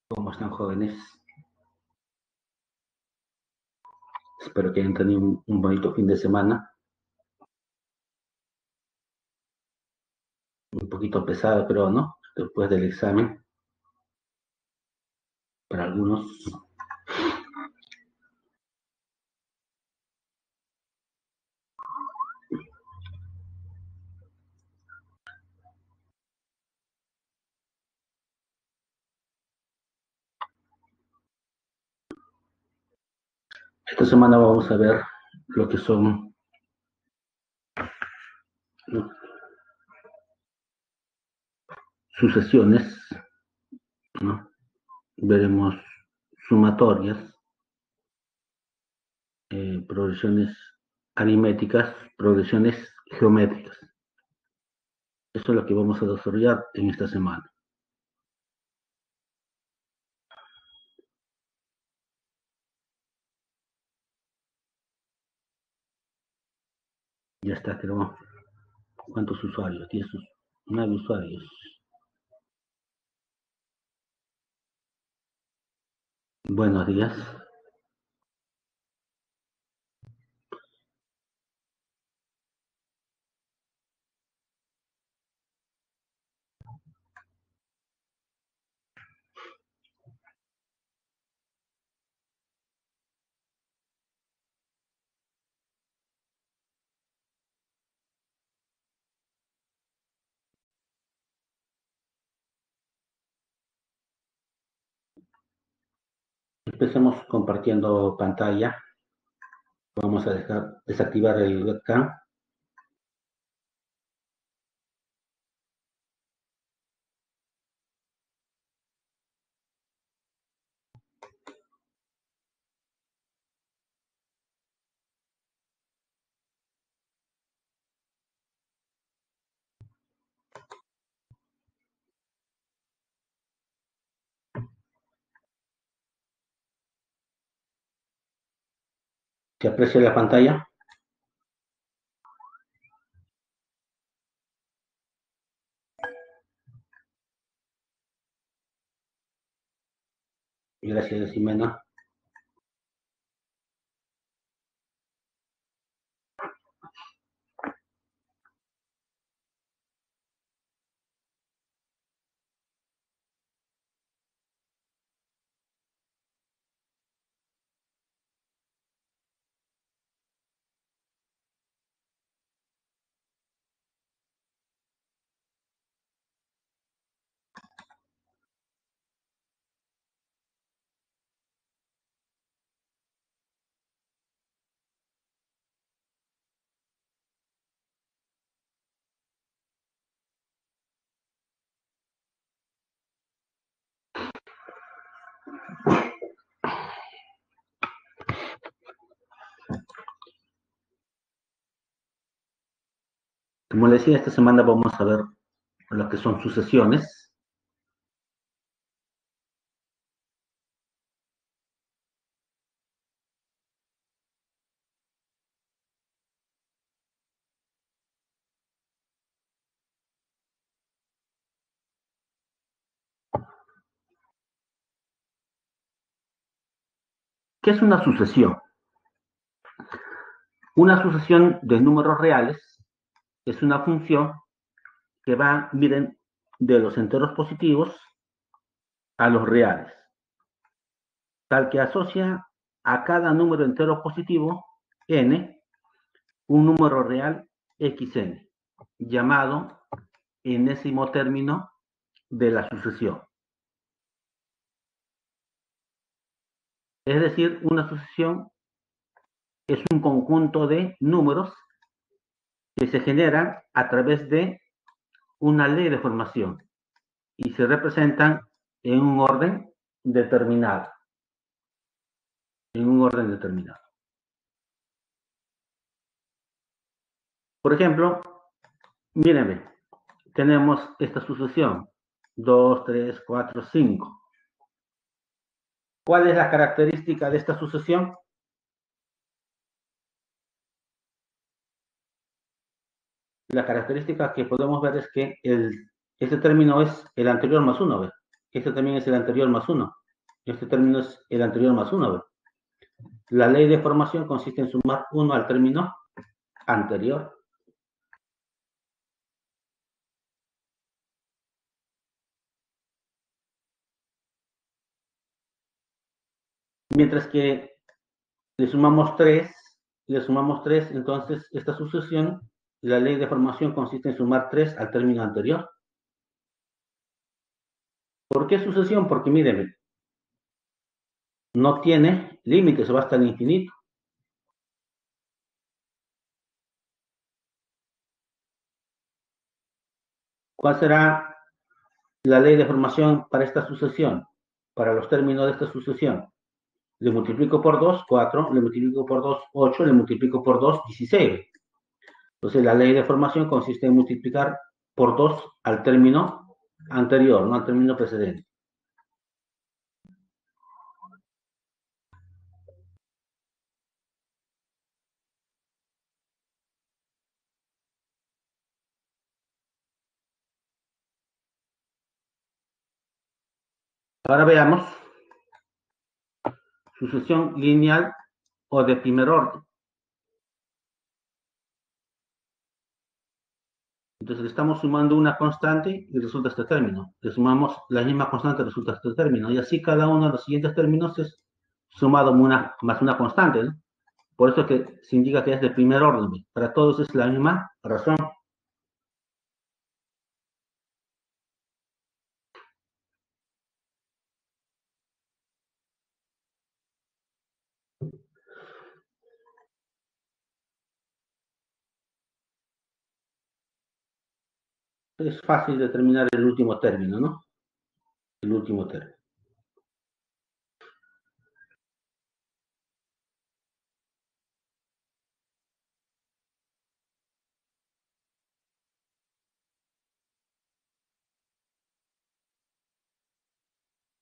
¿Cómo están, jóvenes? Espero que hayan tenido un bonito fin de semana. Un poquito pesado, pero no, después del examen, para algunos. Esta semana vamos a ver lo que son, ¿no?, sucesiones, ¿no? Veremos sumatorias, progresiones aritméticas, progresiones geométricas. Eso es lo que vamos a desarrollar en esta semana. Ya está, creo. ¿Cuántos usuarios? 9 usuarios. Buenos días. Empecemos compartiendo pantalla. Vamos a desactivar el webcam. ¿Se aprecia la pantalla? Gracias, Jimena. Como les decía, esta semana vamos a ver lo que son sucesiones. ¿Qué es una sucesión? Una sucesión de números reales es una función que va, miren, de los enteros positivos a los reales, tal que asocia a cada número entero positivo n un número real xn, llamado enésimo término de la sucesión. Es decir, una sucesión es un conjunto de números que se generan a través de una ley de formación y se representan en un orden determinado. En un orden determinado. Por ejemplo, mírenme, tenemos esta sucesión: 2, 3, 4, 5. ¿Cuál es la característica de esta sucesión? La característica que podemos ver es que este término es el anterior más 1, ¿ve? Este también es el anterior más 1. Este término es el anterior más 1. La ley de formación consiste en sumar 1 al término anterior. Mientras que le sumamos 3, entonces esta sucesión, la ley de formación consiste en sumar 3 al término anterior. ¿Por qué sucesión? Porque mírenme, no tiene límites, va hasta el infinito. ¿Cuál será la ley de formación para esta sucesión? Para los términos de esta sucesión. Le multiplico por 2, 4, le multiplico por 2, 8, le multiplico por 2, 16. Entonces la ley de formación consiste en multiplicar por 2 al término anterior, no al término precedente. Ahora veamos sucesión lineal o de primer orden. Entonces le estamos sumando una constante y resulta este término. Le sumamos la misma constante, resulta este término. Y así cada uno de los siguientes términos es sumado más una constante, ¿no? Por eso que se indica que es de primer orden. Para todos es la misma razón. Es fácil determinar el último término, ¿no? El último término.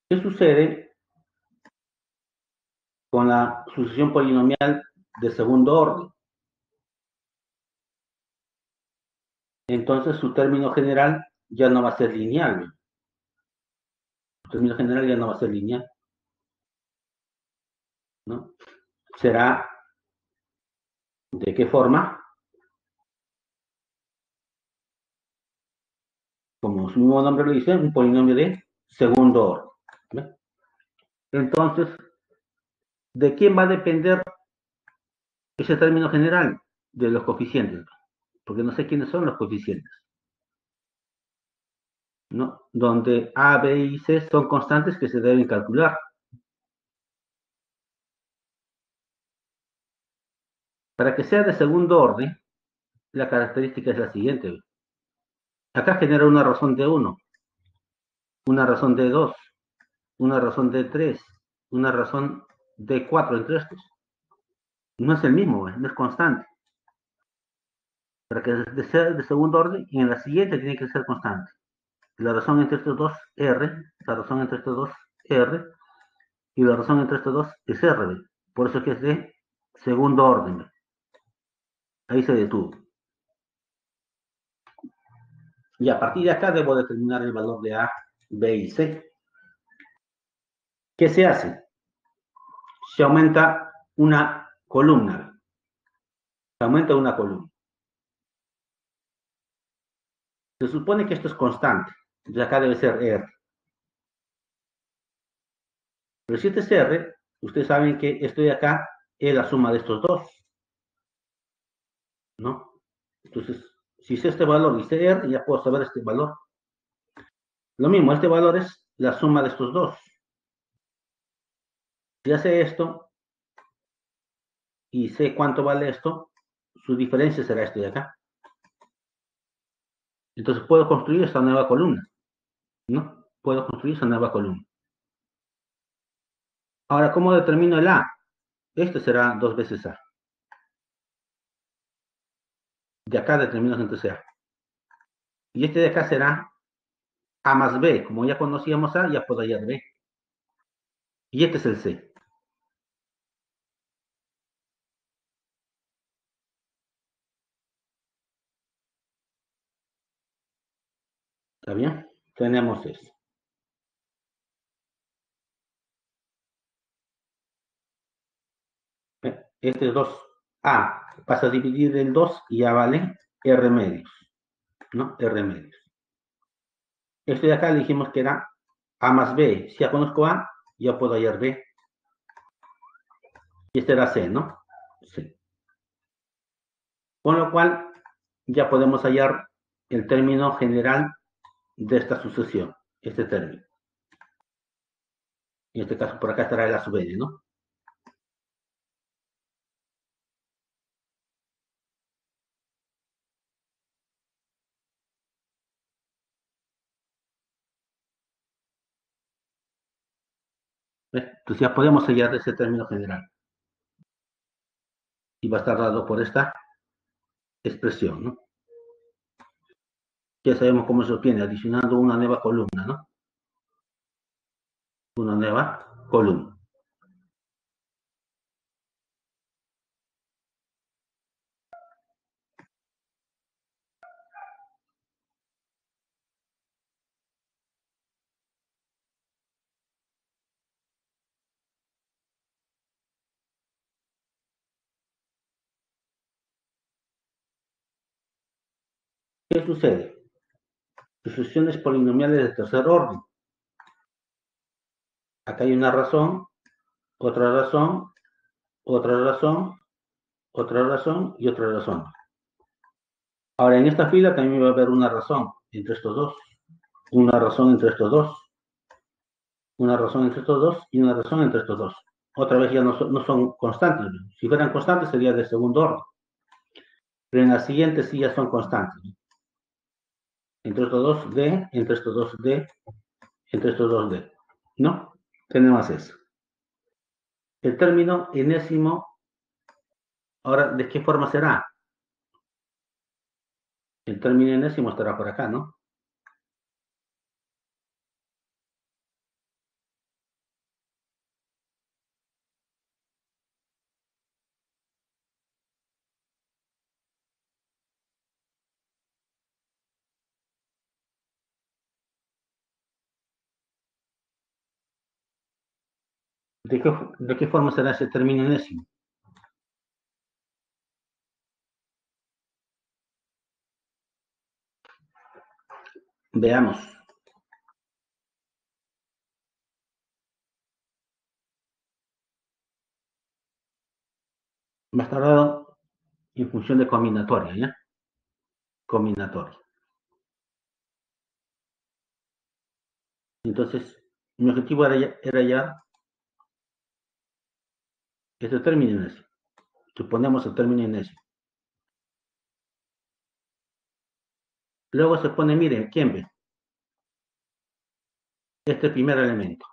¿Qué sucede con la sucesión polinomial de segundo orden? Entonces su término general ya no va a ser lineal. Su término general ya no va a ser lineal, ¿no? Será, ¿de qué forma? Como su mismo nombre lo dice, un polinomio de segundo orden. ¿Ve? Entonces, ¿de quién va a depender ese término general? De los coeficientes, porque no sé quiénes son los coeficientes, ¿no? Donde A, B y C son constantes que se deben calcular. Para que sea de segundo orden, la característica es la siguiente. Acá genera una razón de 1, una razón de 2, una razón de 3, una razón de 4 entre estos. No es el mismo, no es constante. Para que sea de segundo orden, y en la siguiente tiene que ser constante. La razón entre estos dos, R, la razón entre estos dos, R, y la razón entre estos dos es R. Por eso es que es de segundo orden. Ahí se detuvo. Y a partir de acá debo determinar el valor de A, B y C. ¿Qué se hace? Se aumenta una columna. Se aumenta una columna. Se supone que esto es constante. De acá debe ser R. Pero si este es R, ustedes saben que esto de acá es la suma de estos dos, ¿no? Entonces, si sé este valor y sé R, ya puedo saber este valor. Lo mismo, este valor es la suma de estos dos. Si hace esto y sé cuánto vale esto, su diferencia será esto de acá. Entonces puedo construir esta nueva columna, ¿no? Puedo construir esa nueva columna. Ahora, ¿cómo determino el A? Este será 2 veces A. De acá determino entonces A. Y este de acá será A más B. Como ya conocíamos A, ya puedo hallar B. Y este es el C. ¿Está bien? Tenemos eso. este 2A pasa a dividir el 2 y ya vale R medios, ¿no? R medios. Este de acá le dijimos que era A más B. Si ya conozco A, ya puedo hallar B. Y este era C, ¿no? C. Con lo cual, ya podemos hallar el término general de esta sucesión, este término. En este caso, por acá estará el A sub n, ¿no? Entonces ya podemos hallar ese término general. Y va a estar dado por esta expresión, ¿no? Ya sabemos cómo se obtiene, adicionando una nueva columna, ¿no? Una nueva columna. ¿Qué sucede? Sucesiones polinomiales de tercer orden. Acá hay una razón, otra razón, otra razón, otra razón y otra razón. Ahora, en esta fila también va a haber una razón entre estos dos, una razón entre estos dos, una razón entre estos dos y una razón entre estos dos. Otra vez ya no son constantes. Si fueran constantes sería de segundo orden. Pero en la siguiente sí ya son constantes. Entre estos dos D, entre estos dos D, entre estos dos D. ¿No? Tenemos eso. El término enésimo, ahora, ¿de qué forma será? El término enésimo estará por acá, ¿no? ¿De qué forma será ese término enésimo? Veamos. Va a estar dado en función de combinatoria, ¿ya? Combinatoria. Entonces, mi objetivo era ya este término enésimo. Suponemos el término enésimo. Luego se pone, miren, ¿quién ve? Este primer elemento.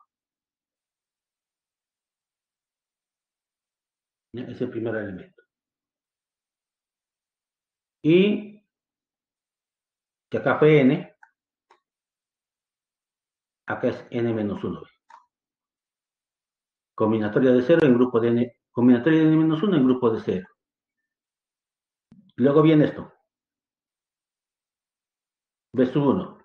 ¿Ya? Es el primer elemento. Y que acá fue n, acá es n menos 1. Combinatoria de 0 en grupo de n, combinatoria de n menos 1 en grupo de 0. Luego viene esto. B sub 1.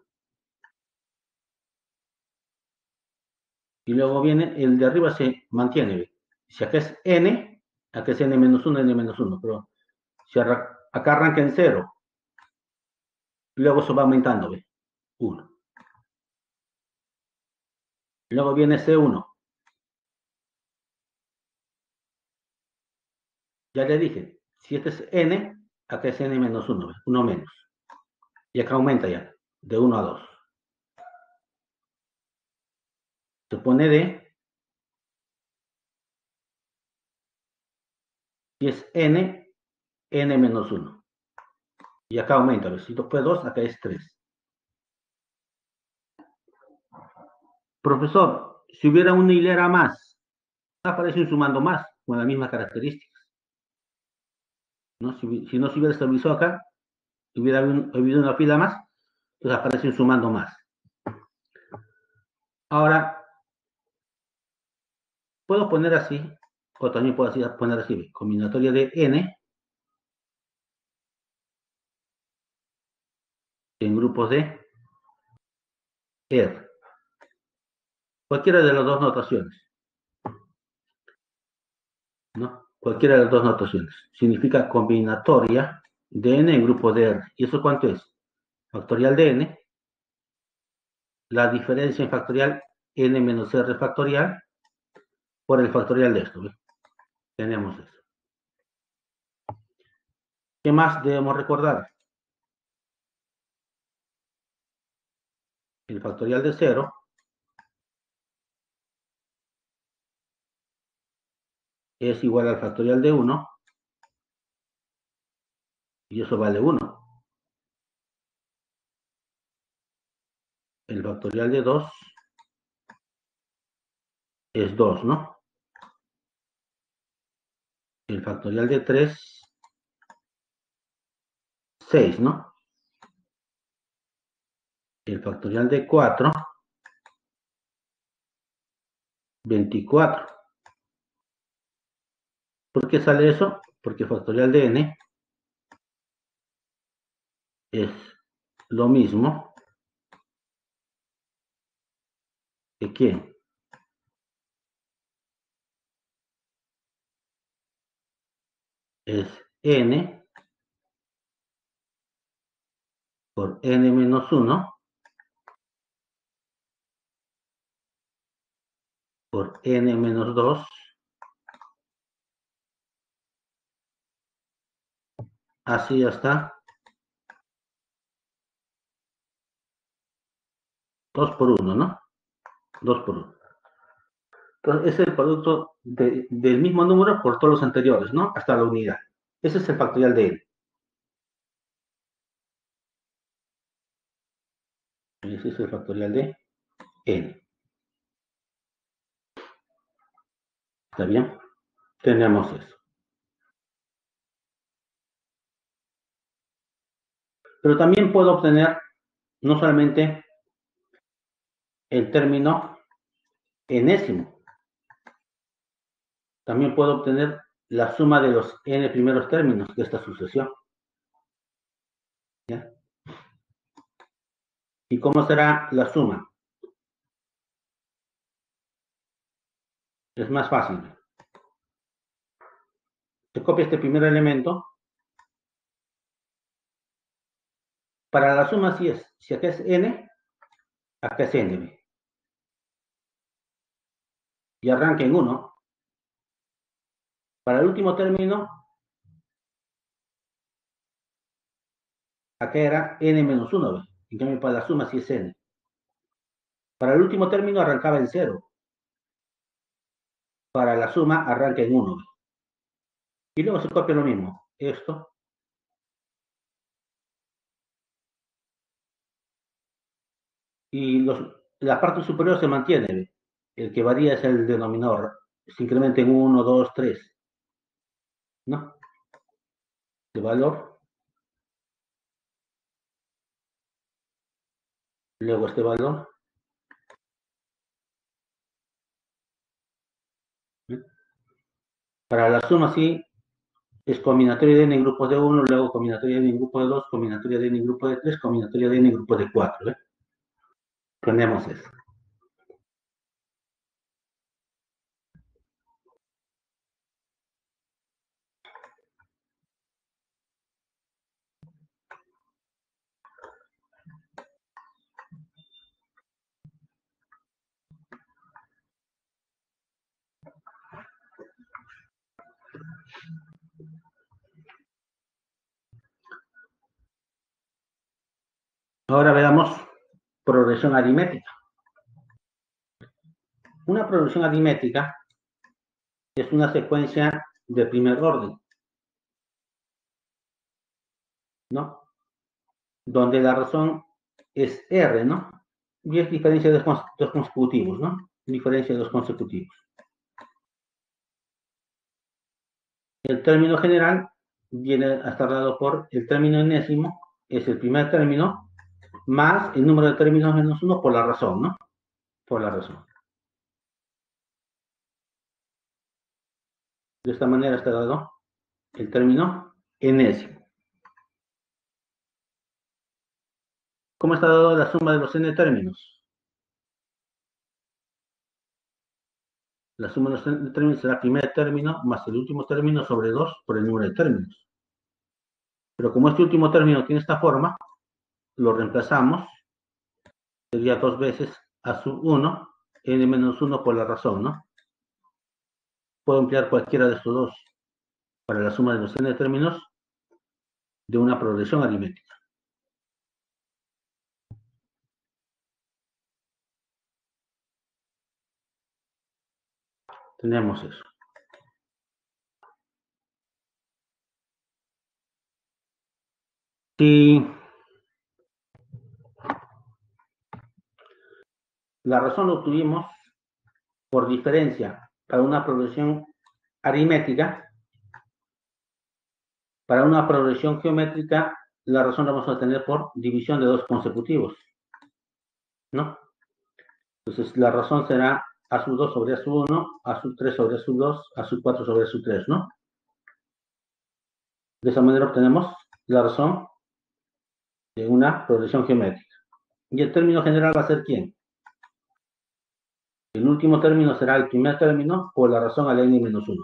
Y luego viene el de arriba se mantiene. Si acá es n, acá es n menos 1, n menos 1. Pero si acá arranca en 0, luego se va aumentando, ¿ve? 1. Luego viene C1. Ya le dije, si este es n, acá es n menos 1, ¿ve? 1 menos. Y acá aumenta ya, de 1 a 2. Se pone D, y es n, n menos 1. Y acá aumenta, ¿ve? Si después 2, acá es 3. Profesor, si hubiera una hilera más, aparece un sumando más, con las mismas características. ¿No? Si no se hubiera estabilizado acá, hubiera habido una fila más, entonces aparece un sumando más. Ahora, puedo poner así, o también puedo poner así, combinatoria de n en grupos de R. Cualquiera de las dos notaciones, ¿no? Cualquiera de las dos notaciones. Significa combinatoria de n en grupo de R. ¿Y eso cuánto es? Factorial de n, la diferencia en factorial n menos r factorial por el factorial de esto. ¿Ve? Tenemos eso. ¿Qué más debemos recordar? El factorial de 0 es igual al factorial de 1 y eso vale 1. El factorial de 2 es 2, ¿no? El factorial de 3, 6, ¿no? El factorial de 4, 24. ¿Por qué sale eso? Porque factorial de n es lo mismo que ¿quién? Es n por n menos 1 por n menos 2. Así hasta 2 por 1, ¿no? 2 por 1. Entonces, es el producto del mismo número por todos los anteriores, ¿no? Hasta la unidad. Ese es el factorial de n. Ese es el factorial de n. ¿Está bien? Tenemos eso. Pero también puedo obtener no solamente el término enésimo, también puedo obtener la suma de los n primeros términos de esta sucesión. ¿Ya? ¿Y cómo será la suma? Es más fácil. Se copia este primer elemento. Para la suma sí es. Si acá es n, acá es n. Y arranca en 1. Para el último término, acá era n menos 1. En cambio, para la suma sí es n. Para el último término arrancaba en 0. Para la suma arranca en 1. Y luego se copia lo mismo. Esto. Y la parte superior se mantiene. El que varía es el denominador. Se incrementa en 1, 2, 3. ¿No? De valor. Luego este valor. ¿Eh? Para la suma sí es combinatoria de n en grupos de 1, luego combinatoria de n en grupo de 2, combinatoria de n en grupo de 3, combinatoria de n en grupo de 4. Tenemos eso. Ahora veamos progresión aritmética. Una progresión aritmética es una secuencia de primer orden, ¿no? Donde la razón es R, ¿no? Y es diferencia de dos consecutivos, ¿no? Diferencia de dos consecutivos. El término general viene a estar dado por el término enésimo, es el primer término, más el número de términos menos 1 por la razón, ¿no? Por la razón. De esta manera está dado el término enésimo. ¿Cómo está dado la suma de los n términos? La suma de los términos será el primer término más el último término sobre 2 por el número de términos. Pero como este último término tiene esta forma, lo reemplazamos, sería 2 veces a sub 1, n menos 1 por la razón, ¿no? Puedo emplear cualquiera de estos dos para la suma de los n términos de una progresión aritmética. Tenemos eso. Si la razón lo obtuvimos por diferencia para una progresión aritmética, para una progresión geométrica, la razón la vamos a tener por división de dos consecutivos, ¿no? Entonces, la razón será a sub 2 sobre a sub 1, a sub 3 sobre a sub 2, a sub 4 sobre a sub 3, ¿no? De esa manera obtenemos la razón de una progresión geométrica. Y el término general va a ser ¿quién? El último término será el primer término por la razón al n menos 1.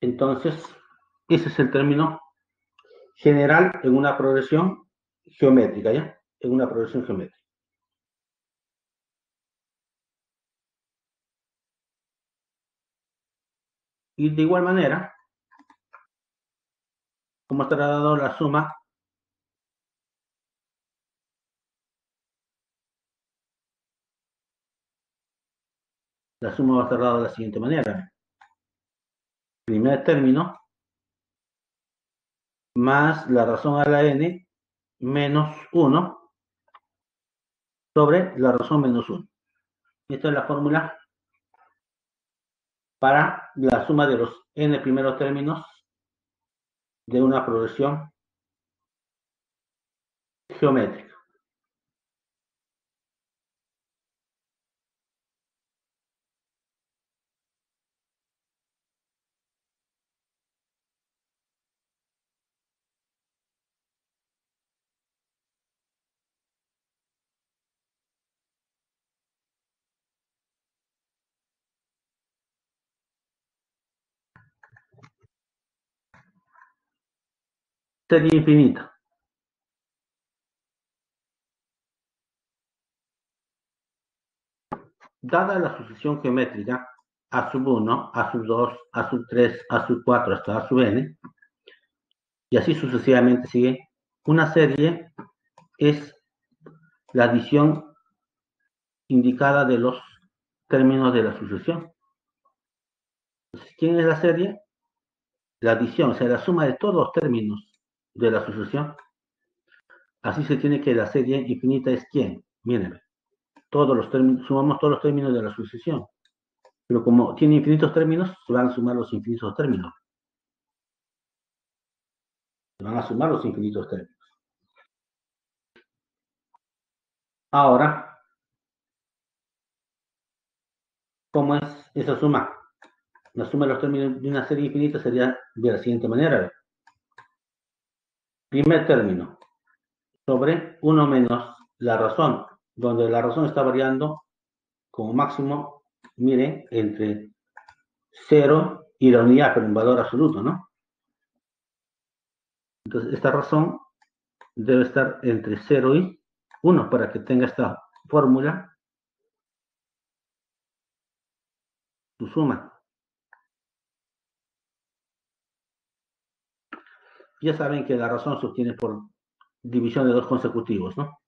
Entonces, ese es el término general en una progresión geométrica, ¿ya? En una progresión geométrica. Y de igual manera, como estará dado la suma va a estar dada de la siguiente manera. Primer término más la razón a la n menos 1 sobre la razón menos 1. Esta es la fórmula para la suma de los n primeros términos de una progresión geométrica. Serie infinita. Dada la sucesión geométrica a sub 1, a sub 2, a sub 3, a sub 4 hasta a sub n, y así sucesivamente sigue, una serie es la adición indicada de los términos de la sucesión. Entonces, ¿quién es la serie? La adición, o sea, la suma de todos los términos de la sucesión. Así se tiene que la serie infinita es ¿quién? Miren, todos los términos, sumamos todos los términos de la sucesión. Pero como tiene infinitos términos, se van a sumar los infinitos términos. Se van a sumar los infinitos términos. Ahora, ¿cómo es esa suma? La suma de los términos de una serie infinita sería de la siguiente manera. Primer término sobre 1 menos la razón, donde la razón está variando como máximo, miren, entre 0 y la unidad, pero en valor absoluto, ¿no? Entonces, esta razón debe estar entre 0 y 1 para que tenga esta fórmula, su suma. Ya saben que la razón se obtiene por división de dos consecutivos, ¿no?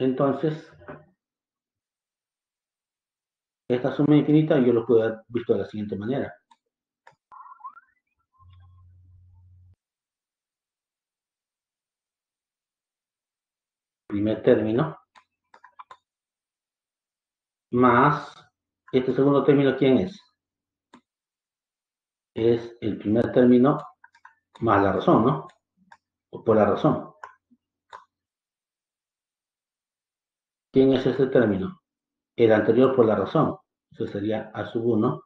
Entonces, esta suma infinita yo lo puedo haber visto de la siguiente manera. Primer término más este segundo término, ¿quién es? Es el primer término más la razón, ¿no? O por la razón. ¿Quién es este término? El anterior por la razón. Eso sería A sub 1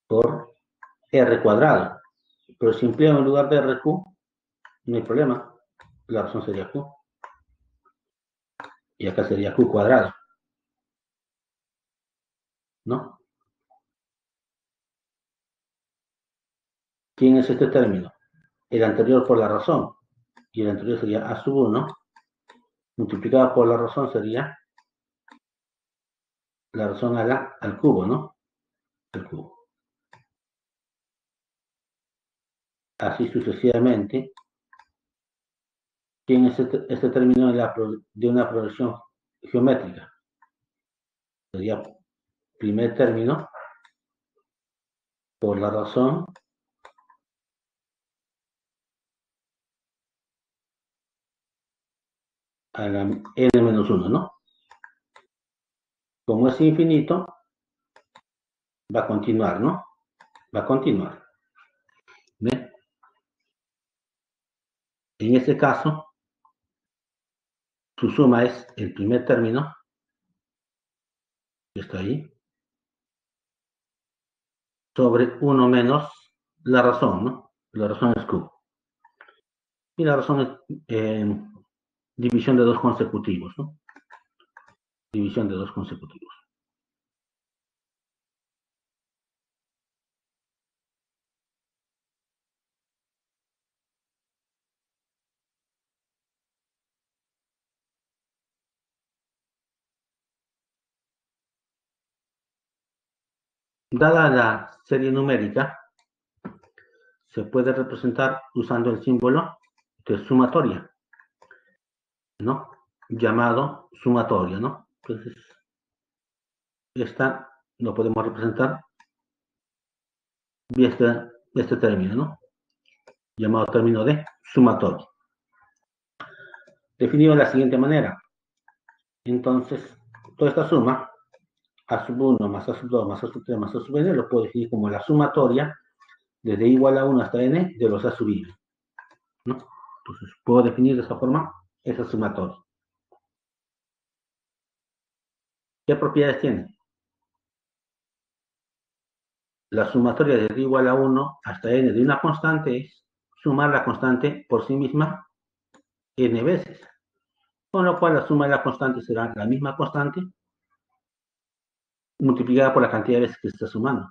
por R cuadrado. Pero si empleo en lugar de RQ, no hay problema. La razón sería Q. Y acá sería Q cuadrado, ¿no? ¿Quién es este término? El anterior por la razón. Y el anterior sería A sub 1 multiplicado por la razón sería la razón al cubo, ¿no? El cubo. Así sucesivamente. ¿Quién es este término de una progresión geométrica? Sería primer término por la razón a la n-1, ¿no? Como es infinito, va a continuar, ¿no? Va a continuar. ¿Ve? En este caso, su suma es el primer término, que está ahí, sobre 1 menos la razón, ¿no? La razón es Q. Y la razón es división de dos consecutivos, ¿no? División de dos consecutivos. Dada la serie numérica, se puede representar usando el símbolo de sumatoria, ¿no? Llamado sumatoria, ¿no? Entonces, esta lo podemos representar vía este término, ¿no? Llamado término de sumatoria. Definido de la siguiente manera. Entonces, toda esta suma, A sub 1 más A sub 2 más A sub 3 más A sub n, lo puedo definir como la sumatoria desde igual a 1 hasta n de los A sub i, ¿no? Entonces, puedo definir de esta forma esa sumatoria. ¿Qué propiedades tiene? La sumatoria desde igual a 1 hasta n de una constante es sumar la constante por sí misma n veces. Con lo cual la suma de la constante será la misma constante multiplicada por la cantidad de veces que se está sumando.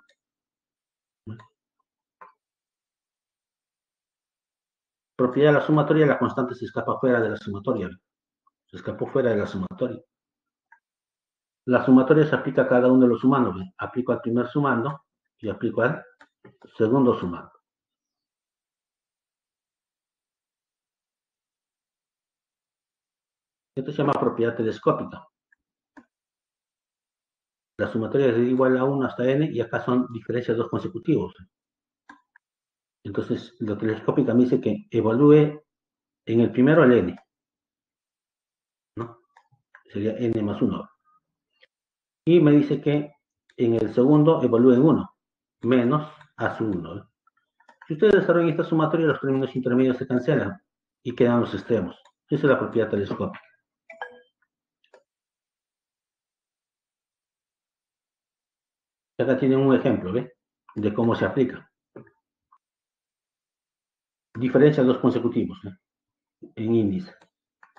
Propiedad de la sumatoria, la constante se escapa fuera de la sumatoria. Se escapó fuera de la sumatoria. La sumatoria se aplica a cada uno de los sumandos. Aplico al primer sumando y aplico al segundo sumando. Esto se llama propiedad telescópica. La sumatoria es igual a 1 hasta n y acá son diferencias de dos consecutivos. Entonces, lo telescópica me dice que evalúe en el primero el n, ¿no? Sería n más 1. Y me dice que en el segundo evalúe en 1, menos a su 1. ¿Eh? Si ustedes desarrollan esta sumatoria, los términos intermedios se cancelan y quedan los extremos. Esa es la propiedad telescópica. Acá tienen un ejemplo, ¿ve? De cómo se aplica. Diferencia dos consecutivos, ¿eh? En índice.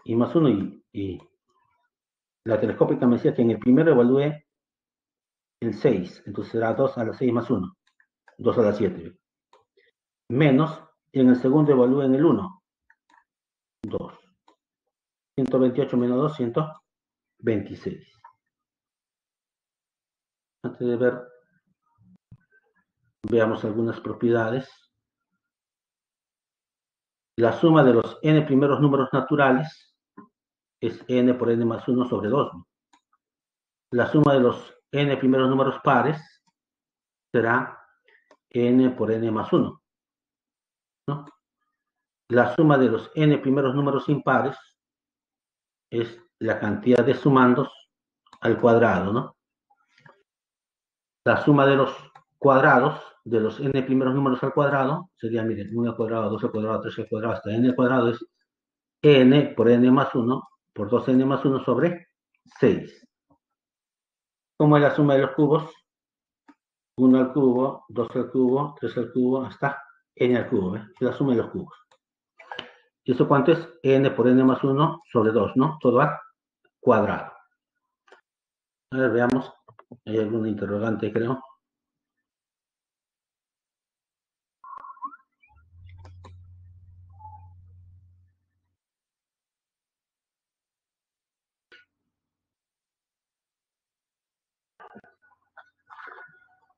Y más 1 y la telescópica me decía que en el primero evalúe el 6, entonces será 2 a la 6 más 1, 2 a la 7. ¿Ve? Menos, y en el segundo evalúe en el 1, 2. 128 menos 2, 126. Antes de ver, veamos algunas propiedades. La suma de los n primeros números naturales es n por n más 1 sobre 2. La suma de los n primeros números pares será n por n más 1. ¿No? La suma de los n primeros números impares es la cantidad de sumandos al cuadrado, ¿no? La suma de los cuadrados, de los n primeros números al cuadrado, sería, miren, 1 al cuadrado, 2 al cuadrado, 3 al cuadrado, hasta n al cuadrado es n por n más 1 por 2n más 1 sobre 6. ¿Cómo es la suma de los cubos? 1 al cubo, 2 al cubo, 3 al cubo, hasta n al cubo, ¿eh? Es la suma de los cubos. ¿Y eso cuánto es? N por n más 1 sobre 2, ¿no? Todo al cuadrado. A ver, veamos. Hay alguna interrogante, creo.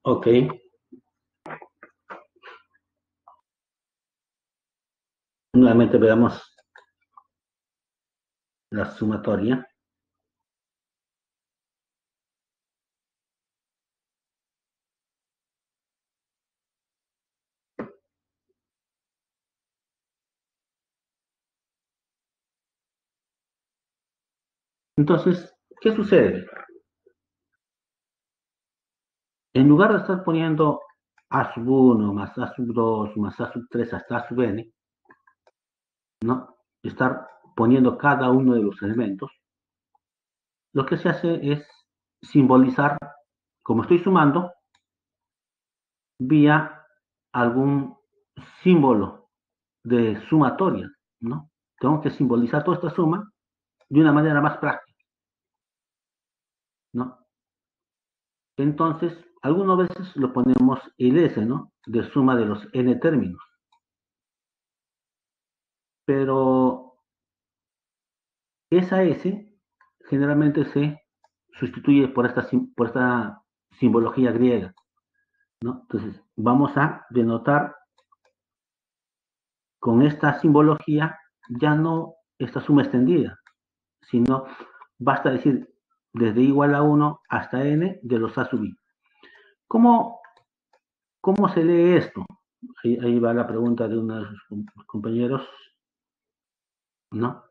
Ok. Nuevamente veamos la sumatoria. Entonces, ¿qué sucede? En lugar de estar poniendo a sub 1 más a sub 2 más a sub 3 hasta a sub n, ¿no? Estar poniendo cada uno de los elementos, lo que se hace es simbolizar, como estoy sumando, vía algún símbolo de sumatoria, ¿no? Tengo que simbolizar toda esta suma de una manera más práctica, ¿no? Entonces, algunas veces lo ponemos el S, ¿no? De suma de los n términos. Pero esa S generalmente se sustituye por esta simbología griega, ¿no? Entonces, vamos a denotar con esta simbología ya no esta suma extendida, sino basta decir desde igual a 1 hasta n de los a sub i. ¿Cómo, cómo se lee esto? Ahí va la pregunta de uno de sus compañeros, ¿no?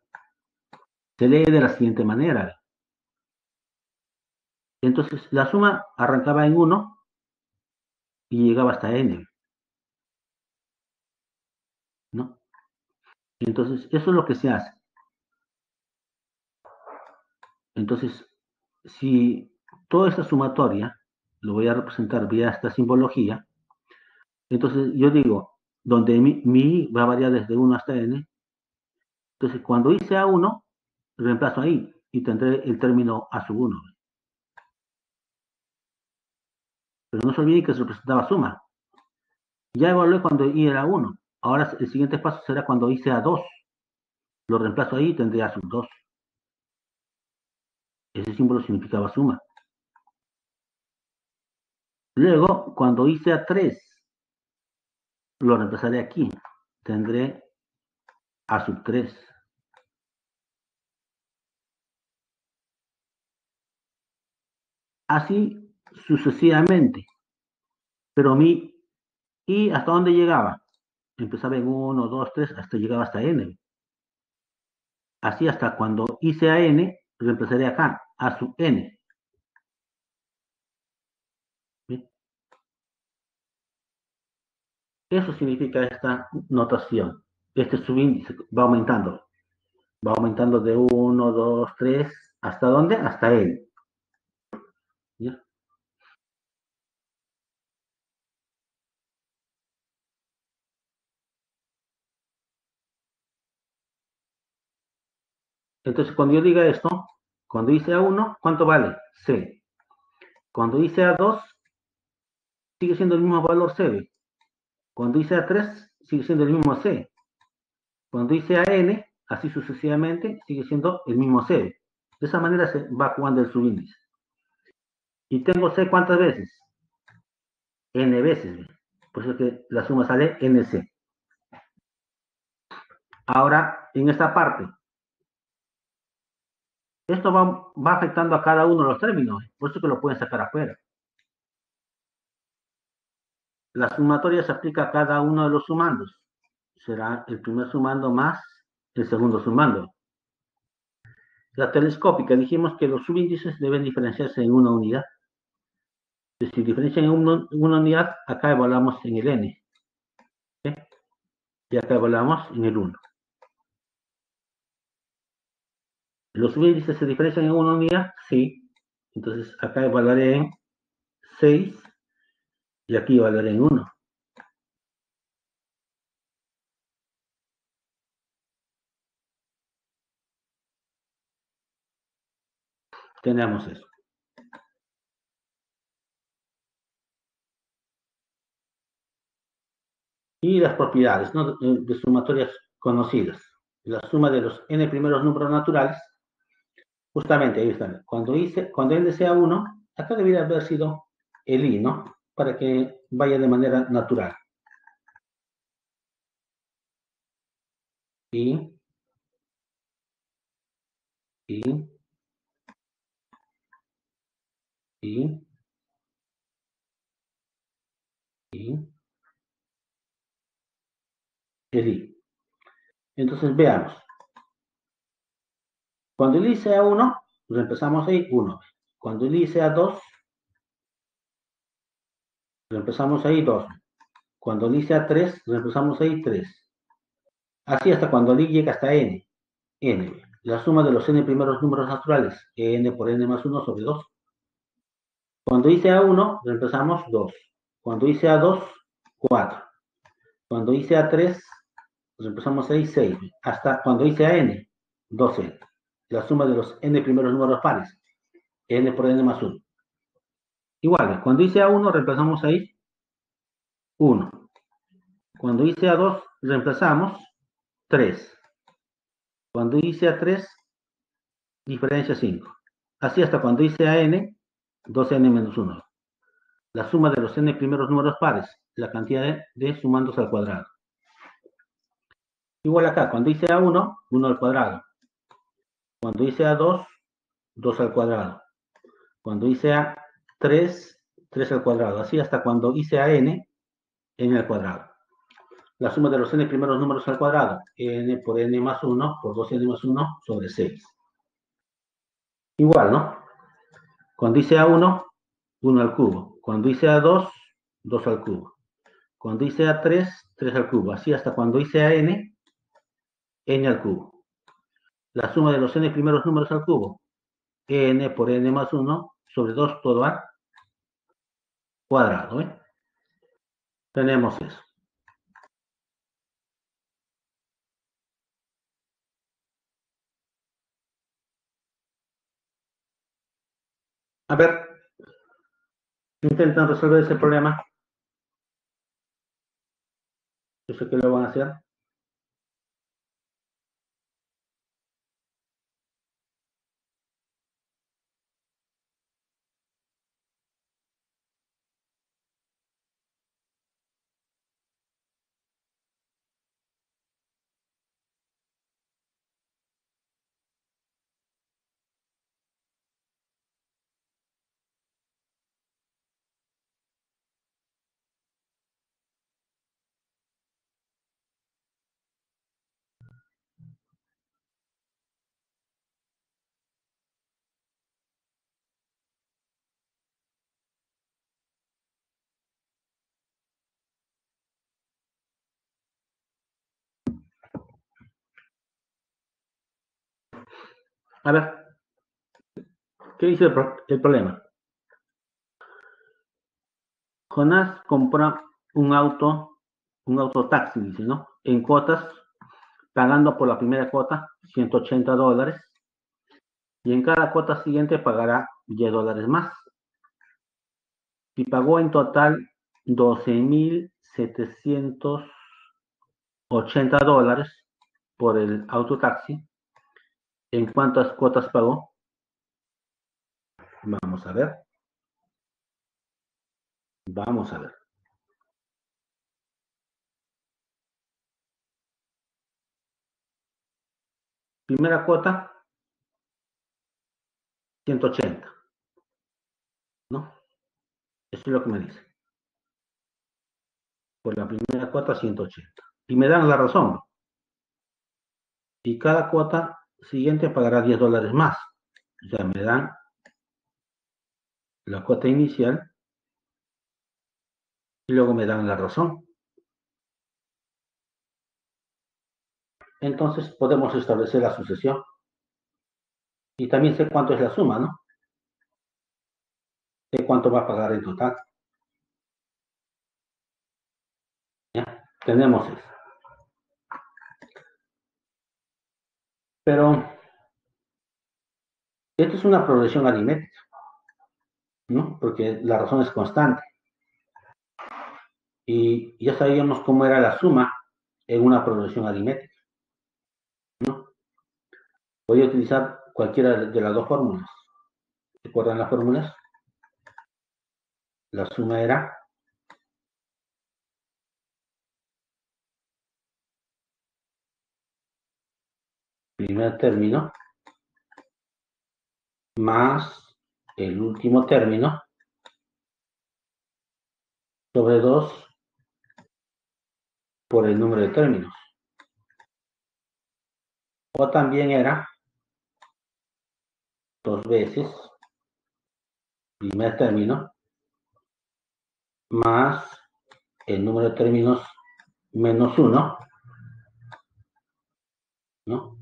Se lee de la siguiente manera. Entonces, la suma arrancaba en 1 y llegaba hasta n, ¿no? Entonces, eso es lo que se hace. Entonces, si toda esta sumatoria lo voy a representar vía esta simbología, entonces yo digo, donde mi i va a variar desde 1 hasta n, entonces cuando i sea 1, reemplazo ahí y tendré el término a sub 1. Pero no se olviden que se representaba suma. Ya evalué cuando i era 1. Ahora el siguiente paso será cuando i sea 2. Lo reemplazo ahí y tendré a sub 2. Ese símbolo significaba suma. Luego, cuando i sea 3, lo reemplazaré aquí. Tendré a sub 3. Así sucesivamente. Pero mi i, ¿hasta dónde llegaba? Empezaba en 1, 2, 3, hasta llegaba hasta n. Así hasta cuando i sea n, reemplazaré acá a sub n. ¿Sí? Eso significa esta notación. Este subíndice va aumentando. Va aumentando de 1, 2, 3, ¿hasta dónde? Hasta n. ¿Ya? Entonces, cuando yo diga esto, cuando i sea 1, ¿cuánto vale? C. Cuando i sea 2, sigue siendo el mismo valor C. Cuando i sea 3, sigue siendo el mismo C. Cuando i sea n, así sucesivamente, sigue siendo el mismo C. De esa manera se va jugando el subíndice. ¿Y tengo C cuántas veces? N veces. Por eso que la suma sale NC. Ahora, en esta parte, esto va afectando a cada uno de los términos. Por eso que lo pueden sacar afuera. La sumatoria se aplica a cada uno de los sumandos. Será el primer sumando más el segundo sumando. La telescópica, dijimos que los subíndices deben diferenciarse en una unidad. Si diferencian en una unidad, acá evaluamos en el n. ¿Sí? Y acá evaluamos en el 1. ¿Los subíndices se diferencian en una unidad? Sí. Entonces acá evaluaré en 6 y aquí evaluaré en 1. Tenemos eso. Y las propiedades, ¿no?, de sumatorias conocidas. La suma de los n primeros números naturales, justamente ahí están. Cuando n sea 1, acá debería haber sido el i, ¿no? Para que vaya de manera natural. I, i, i, i, el i. Entonces veamos. Cuando el i sea 1, reemplazamos ahí 1. Cuando el i sea 2, reemplazamos ahí 2. Cuando el i sea 3, reemplazamos ahí 3. Así hasta cuando el i llega hasta n. N. La suma de los n primeros números naturales. N por n más 1 sobre 2. Cuando i sea 1, reemplazamos 2. Cuando i sea 2, 4. Cuando i sea 3, reemplazamos ahí 6. Hasta cuando i sea n, 2n. La suma de los n primeros números pares. N por n más 1. Igual, cuando i sea 1, reemplazamos ahí 1. Cuando i sea 2, reemplazamos 3. Cuando i sea 3, diferencia 5. Así hasta cuando i sea n, 2n menos 1. La suma de los n primeros números pares, la cantidad de sumandos al cuadrado. Igual acá, cuando i sea 1, 1 al cuadrado. Cuando i sea 2, 2 al cuadrado. Cuando i sea 3, 3 al cuadrado. Así hasta cuando i sea n, n al cuadrado. La suma de los n primeros números al cuadrado, n por n más 1 por 2n más 1 sobre 6. Igual, ¿no? Cuando i sea 1, 1 al cubo. Cuando i sea 2, 2 al cubo. Cuando i sea 3, 3 al cubo. Así hasta cuando i sea n, n al cubo. La suma de los n primeros números al cubo, n por n más 1 sobre 2 todo al cuadrado. Tenemos eso. A ver, intentan resolver ese problema. Yo sé que lo van a hacer. A ver, ¿qué dice el problema? Jonás compra un auto taxi, dice, ¿no? En cuotas, pagando por la primera cuota $180 y en cada cuota siguiente pagará $10 más. Y pagó en total $12,780 por el autotaxi. ¿En cuántas cuotas pagó? Vamos a ver. Vamos a ver. Primera cuota, 180, ¿no? Eso es lo que me dice. Por la primera cuota, 180. Y me dan la razón. Y cada cuota siguiente pagará $10 más. O sea, me dan la cuota inicial y luego me dan la razón. Entonces podemos establecer la sucesión. Y también sé cuánto es la suma, ¿no? Sé cuánto va a pagar en total. ¿Ya? Tenemos eso. Pero esto es una progresión aritmética, ¿no? Porque la razón es constante. Y ya sabíamos cómo era la suma en una progresión aritmética, ¿no? Podía utilizar cualquiera de las dos fórmulas. ¿Recuerdan las fórmulas? La suma era primer término más el último término sobre 2 por el número de términos. O también era 2 veces primer término más el número de términos menos 1, ¿no?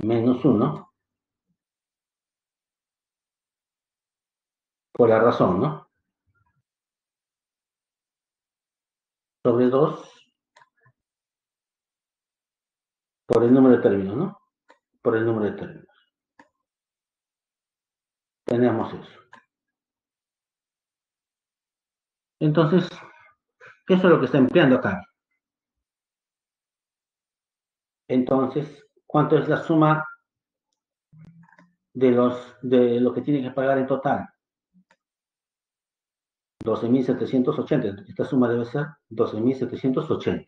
Menos 1 por la razón, ¿no? Sobre 2 por el número de términos, ¿no? Por el número de términos. Tenemos eso. Entonces, ¿qué es lo que está empleando acá? Entonces, ¿cuánto es la suma de lo que tiene que pagar en total? 12.780. Esta suma debe ser 12.780.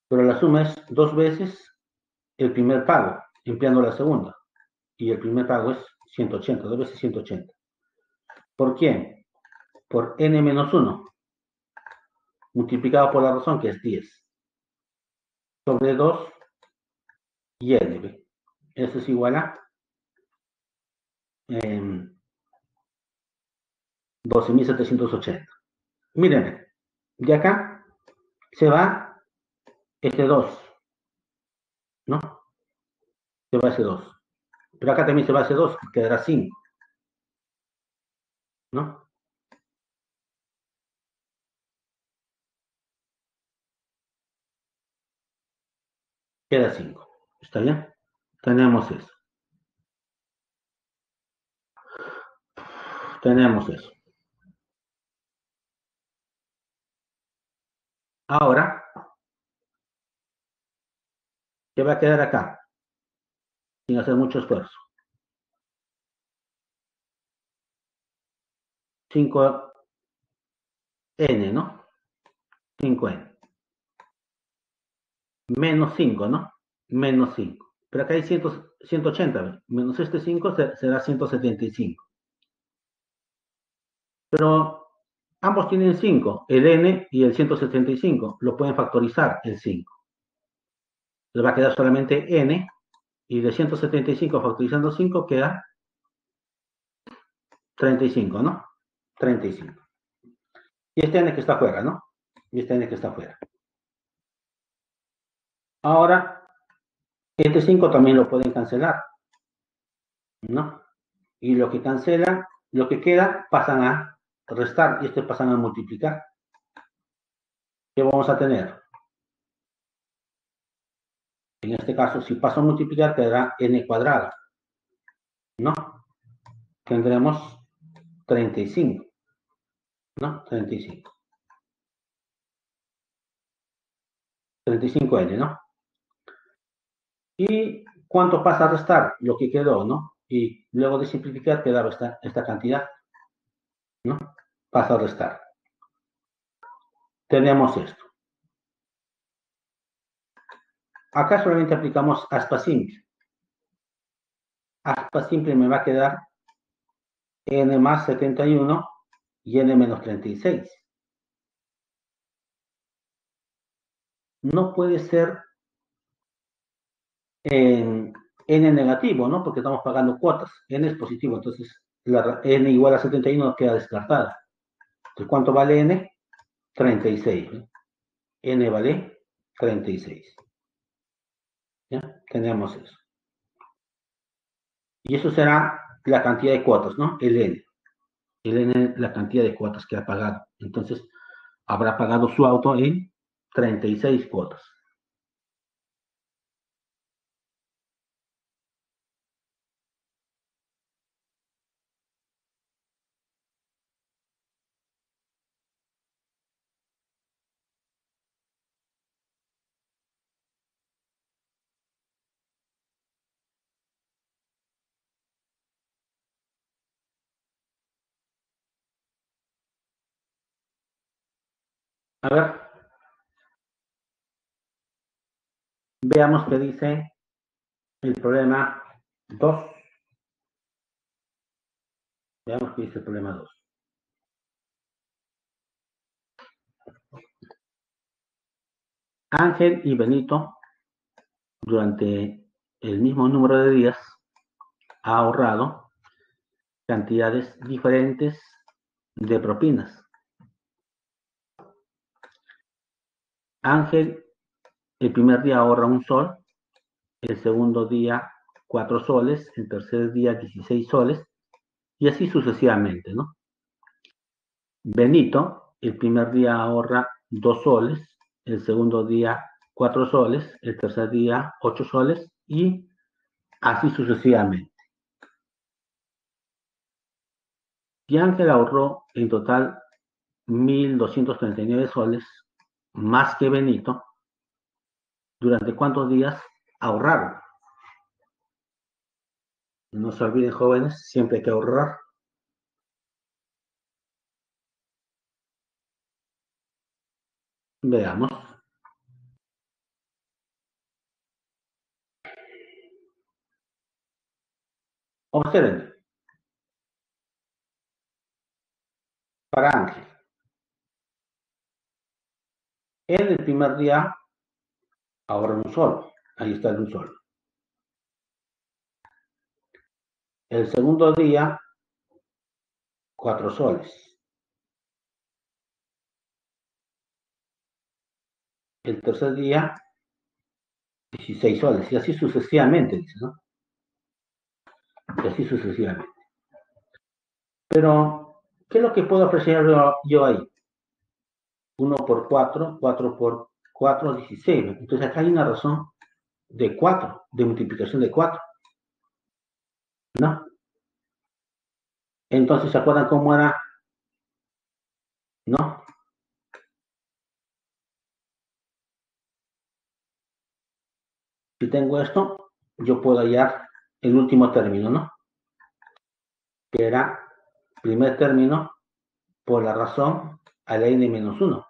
Pero la suma es 2 veces el primer pago, empleando la segunda. Y el primer pago es 180, 2 veces 180. ¿Por quién? Por n menos 1, multiplicado por la razón, que es 10, sobre 2 y n. Eso es igual a 12.780. Miren, de acá se va este 2, ¿no? Se va ese 2. Pero acá también se va ese 2, quedará 5, ¿no? Queda 5. ¿Está bien? Tenemos eso. Tenemos eso. Ahora, ¿qué va a quedar acá? Sin hacer mucho esfuerzo. 5n, ¿no? 5n. Menos 5, ¿no? Menos 5. Pero acá hay 180, menos este 5 será 175. Pero ambos tienen 5, el n y el 175. Lo pueden factorizar el 5. Le va a quedar solamente n, y de 175 factorizando 5 queda 35, ¿no? 35. Y este n que está afuera, ¿no? Y este n que está afuera. Ahora, este 5 también lo pueden cancelar, ¿no? Y lo que cancela, lo que queda, pasan a restar y este pasan a multiplicar. ¿Qué vamos a tener? En este caso, si paso a multiplicar, quedará n cuadrado, ¿no? Tendremos 35, ¿no? 35. 35n, ¿no? ¿Y cuánto pasa a restar? Lo que quedó, ¿no? Y luego de simplificar quedaba esta cantidad, ¿no? Pasa a restar. Tenemos esto. Acá solamente aplicamos aspa simple. Aspa simple me va a quedar n más 71 y n menos 36. no puede ser en n negativo, ¿no? Porque estamos pagando cuotas. N es positivo, entonces la n igual a 71 queda descartada. Entonces, ¿cuánto vale n? 36. ¿No? N vale 36. ¿Ya? Tenemos eso. Y eso será la cantidad de cuotas, ¿no? El n. El n, la cantidad de cuotas que ha pagado. Entonces, habrá pagado su auto en 36 cuotas. A ver, veamos qué dice el problema 2. Veamos qué dice el problema 2. Ángel y Benito, durante el mismo número de días, ha ahorrado cantidades diferentes de propinas. Ángel el primer día ahorra un sol, el segundo día 4 soles, el tercer día 16 soles y así sucesivamente, ¿no? Benito el primer día ahorra 2 soles, el segundo día 4 soles, el tercer día 8 soles y así sucesivamente. Y Ángel ahorró en total 1.239 soles más que Benito. ¿Durante cuántos días ahorraron? No se olviden, jóvenes, siempre hay que ahorrar. Veamos. Observen, para Ángel, él el primer día ahorra un sol. Ahí está el un sol. El segundo día, 4 soles. El tercer día, 16 soles. Y así sucesivamente, dice, ¿no? Y así sucesivamente. Pero, ¿qué es lo que puedo apreciar yo ahí? 1 por 4, 4 por 4, 16. Entonces acá hay una razón de 4, de multiplicación de 4, ¿no? Entonces, ¿se acuerdan cómo era? ¿No? Si tengo esto, yo puedo hallar el último término, ¿no? Que era primer término por la razón a la n menos 1,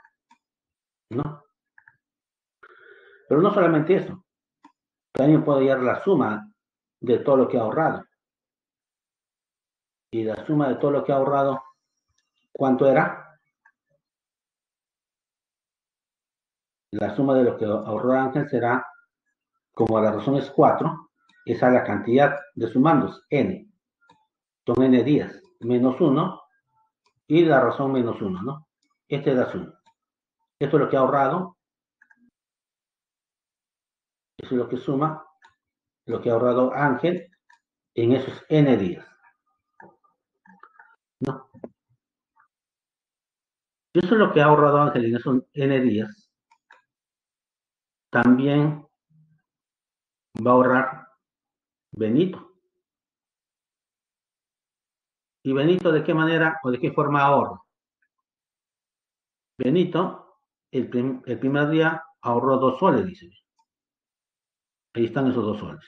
¿no? Pero no solamente eso, también puedo hallar la suma de todo lo que ha ahorrado. Y la suma de todo lo que ha ahorrado, ¿cuánto era? La suma de lo que ahorró Ángel será, como la razón es 4, esa es la cantidad de sumandos, n. Son n días, menos 1, y la razón menos 1, ¿no? Esta es la suma. Esto es lo que ha ahorrado, eso es lo que suma, lo que ha ahorrado Ángel en esos n días, ¿no? Eso es lo que ha ahorrado Ángel en esos n días. También va a ahorrar Benito. ¿Y Benito de qué manera o de qué forma ahorra? Benito, el primer día ahorró 2 soles, dice. Ahí están esos 2 soles.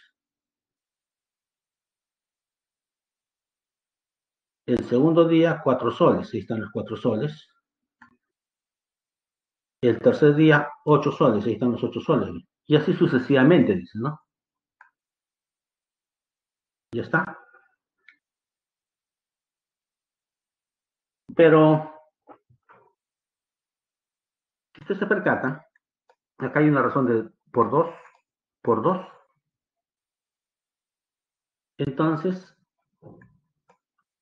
El segundo día, 4 soles. Ahí están los 4 soles. El tercer día, 8 soles. Ahí están los 8 soles. Y así sucesivamente, dice, ¿no? Ya está. Pero, si usted se percata, Acá hay una razón de por 2. Entonces,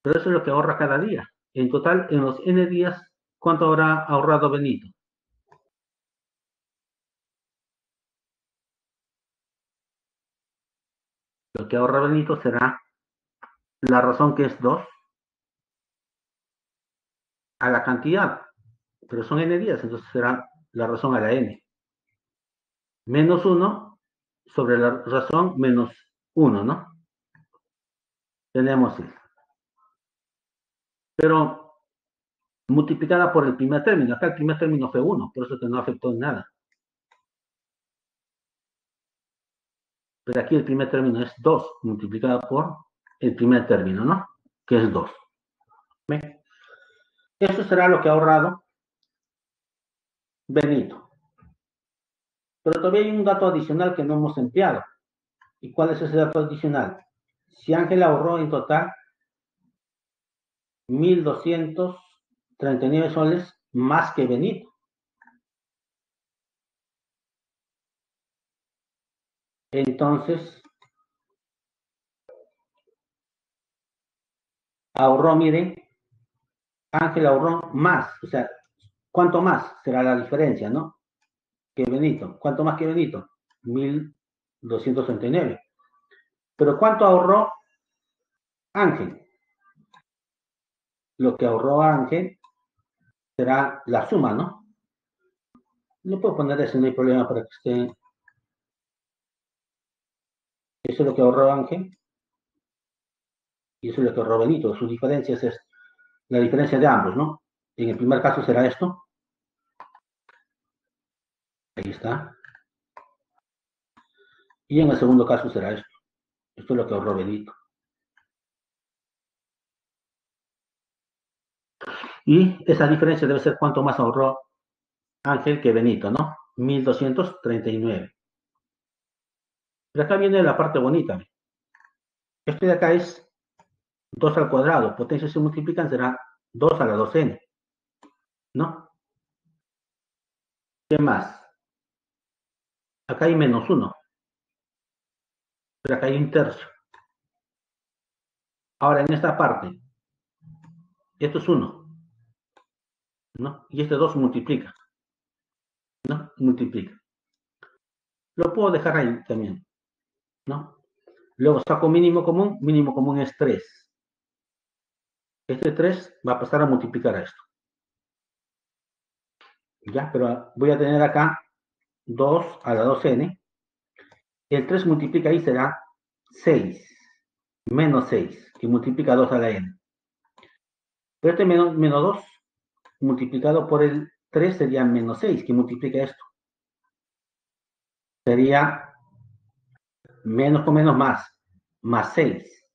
pero eso es lo que ahorra cada día. En total, en los N días, ¿cuánto habrá ahorrado Benito? Lo que ahorra Benito será la razón que es 2 a la cantidad, pero son N días, entonces será la razón a la N. Menos 1 sobre la razón menos 1, ¿no? Tenemos eso. Pero multiplicada por el primer término. Acá el primer término fue 1, por eso que no afectó en nada. Pero aquí el primer término es 2 multiplicada por el primer término, ¿no? Que es 2. ¿Ven? Eso será lo que ha ahorrado Benito. Pero todavía hay un dato adicional que no hemos empleado. ¿Y cuál es ese dato adicional? Si Ángel ahorró en total 1.239 soles más que Benito. Entonces, ahorró, miren, Ángel ahorró más. O sea, ¿cuánto más? Será la diferencia, ¿no? Que Benito. ¿Cuánto más que Benito? 1.239. Pero ¿cuánto ahorró Ángel? Lo que ahorró Ángel será la suma, ¿no? Le puedo poner eso, no hay problema para que esté. Eso es lo que ahorró Ángel y eso es lo que ahorró Benito. Sus diferencias es la diferencia de ambos, ¿no? En el primer caso será esto. Ahí está. Y en el segundo caso será esto. Esto es lo que ahorró Benito. Y esa diferencia debe ser cuánto más ahorró Ángel que Benito, ¿no? 1.239. Pero acá viene la parte bonita. Esto de acá es 2 al cuadrado. Potencias se multiplican, será 2 a la 2n, ¿no? ¿Qué más? Acá hay menos 1, pero acá hay un tercio. Ahora, en esta parte, esto es 1, ¿no? Y este 2 multiplica, ¿no? Multiplica. Lo puedo dejar ahí también, ¿no? Luego saco mínimo común es 3. Este 3 va a pasar a multiplicar a esto, ¿ya? Pero voy a tener acá 2 a la 2n. El 3 multiplica ahí será 6, menos 6, que multiplica 2 a la n. Pero este menos 2 multiplicado por el 3 sería menos 6, que multiplica esto. Sería menos con menos más 6.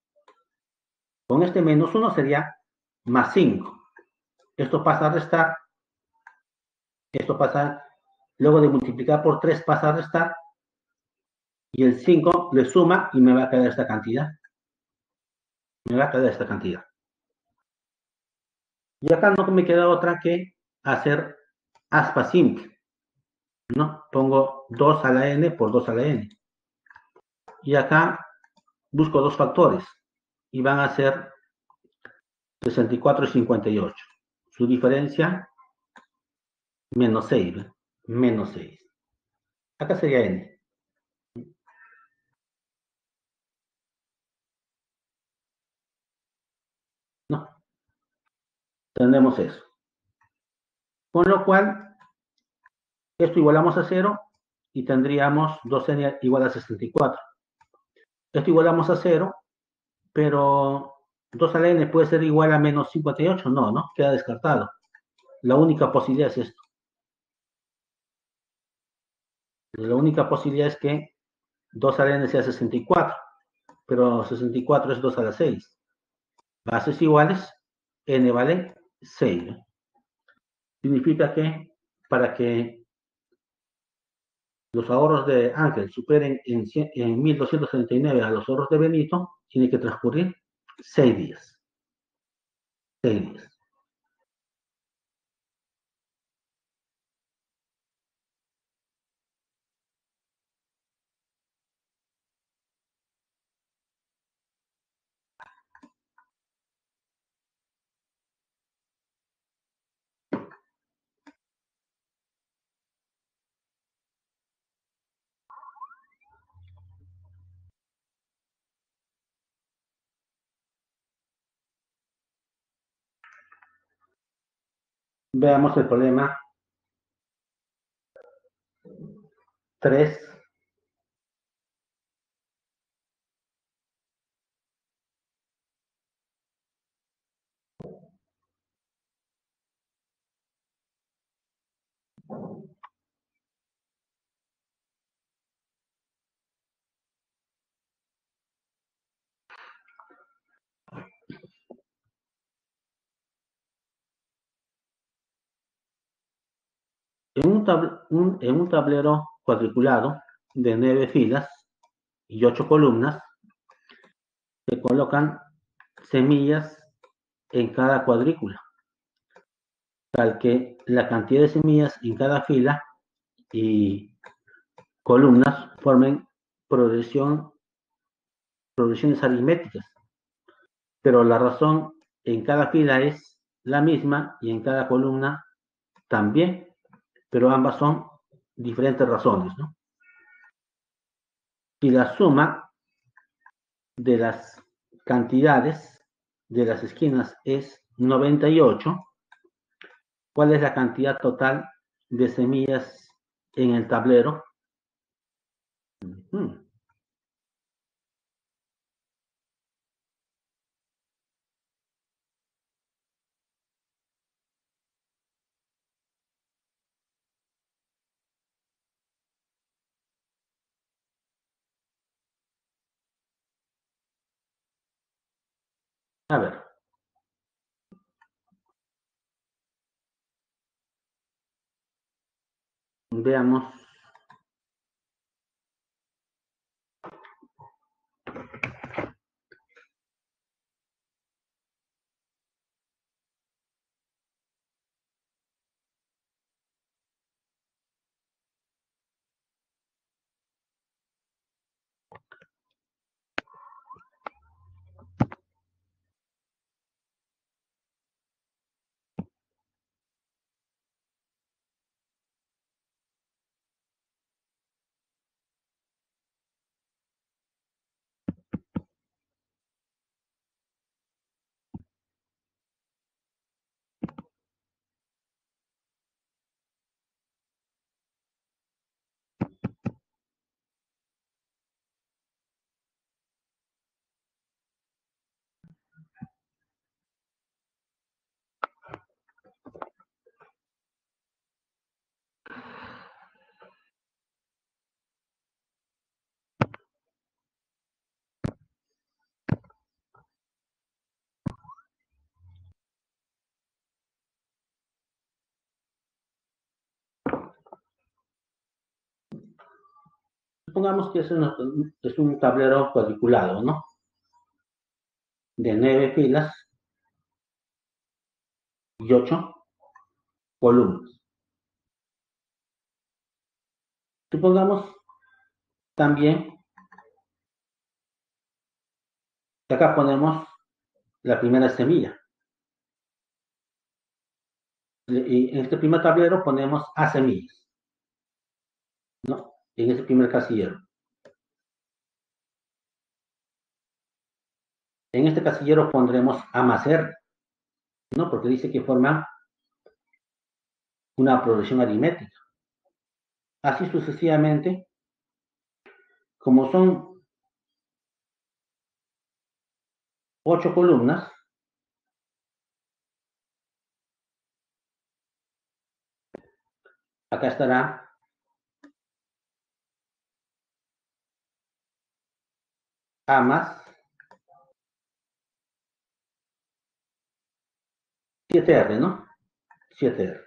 Con este menos 1 sería más 5. Esto pasa a restar, esto pasa, luego de multiplicar por 3 pasa a restar, y el 5 le suma y me va a quedar esta cantidad. Me va a quedar esta cantidad. Y acá no me queda otra que hacer aspa simple, ¿no? Pongo 2 a la n por 2 a la n. Y acá busco dos factores y van a ser 64 y 58. Su diferencia, menos 6. ¿Ve? Menos 6. Acá sería n. ¿No? Tendremos eso. Con lo cual, esto igualamos a 0 y tendríamos 2n igual a 64. Esto igualamos a 0, pero 2 a la n puede ser igual a menos 58. No, ¿no? Queda descartado. La única posibilidad es esto. La única posibilidad es que 2 a la n sea 64, pero 64 es 2 a la 6. Bases iguales, n vale 6. Significa que para que los ahorros de Ángel superen en 1.239 a los ahorros de Benito, tiene que transcurrir 6 días. 6 días. Veamos el problema 3. En un tablero cuadriculado de 9 filas y 8 columnas, se colocan semillas en cada cuadrícula, tal que la cantidad de semillas en cada fila y columnas formen progresión, progresiones aritméticas, pero la razón en cada fila es la misma y en cada columna también, pero ambas son diferentes razones, ¿no? Si la suma de las cantidades de las esquinas es 98, ¿cuál es la cantidad total de semillas en el tablero? Hmm, A ver, veamos. Supongamos que es un tablero cuadriculado, ¿no? De 9 filas y 8 columnas. Supongamos también que acá ponemos la primera semilla. Y en este primer tablero ponemos A semillas, ¿no? En ese primer casillero. En este casillero pondremos A más R, ¿no? Porque dice que forma una progresión aritmética. Así sucesivamente, como son 8 columnas, acá estará A más 7R, ¿no? 7R.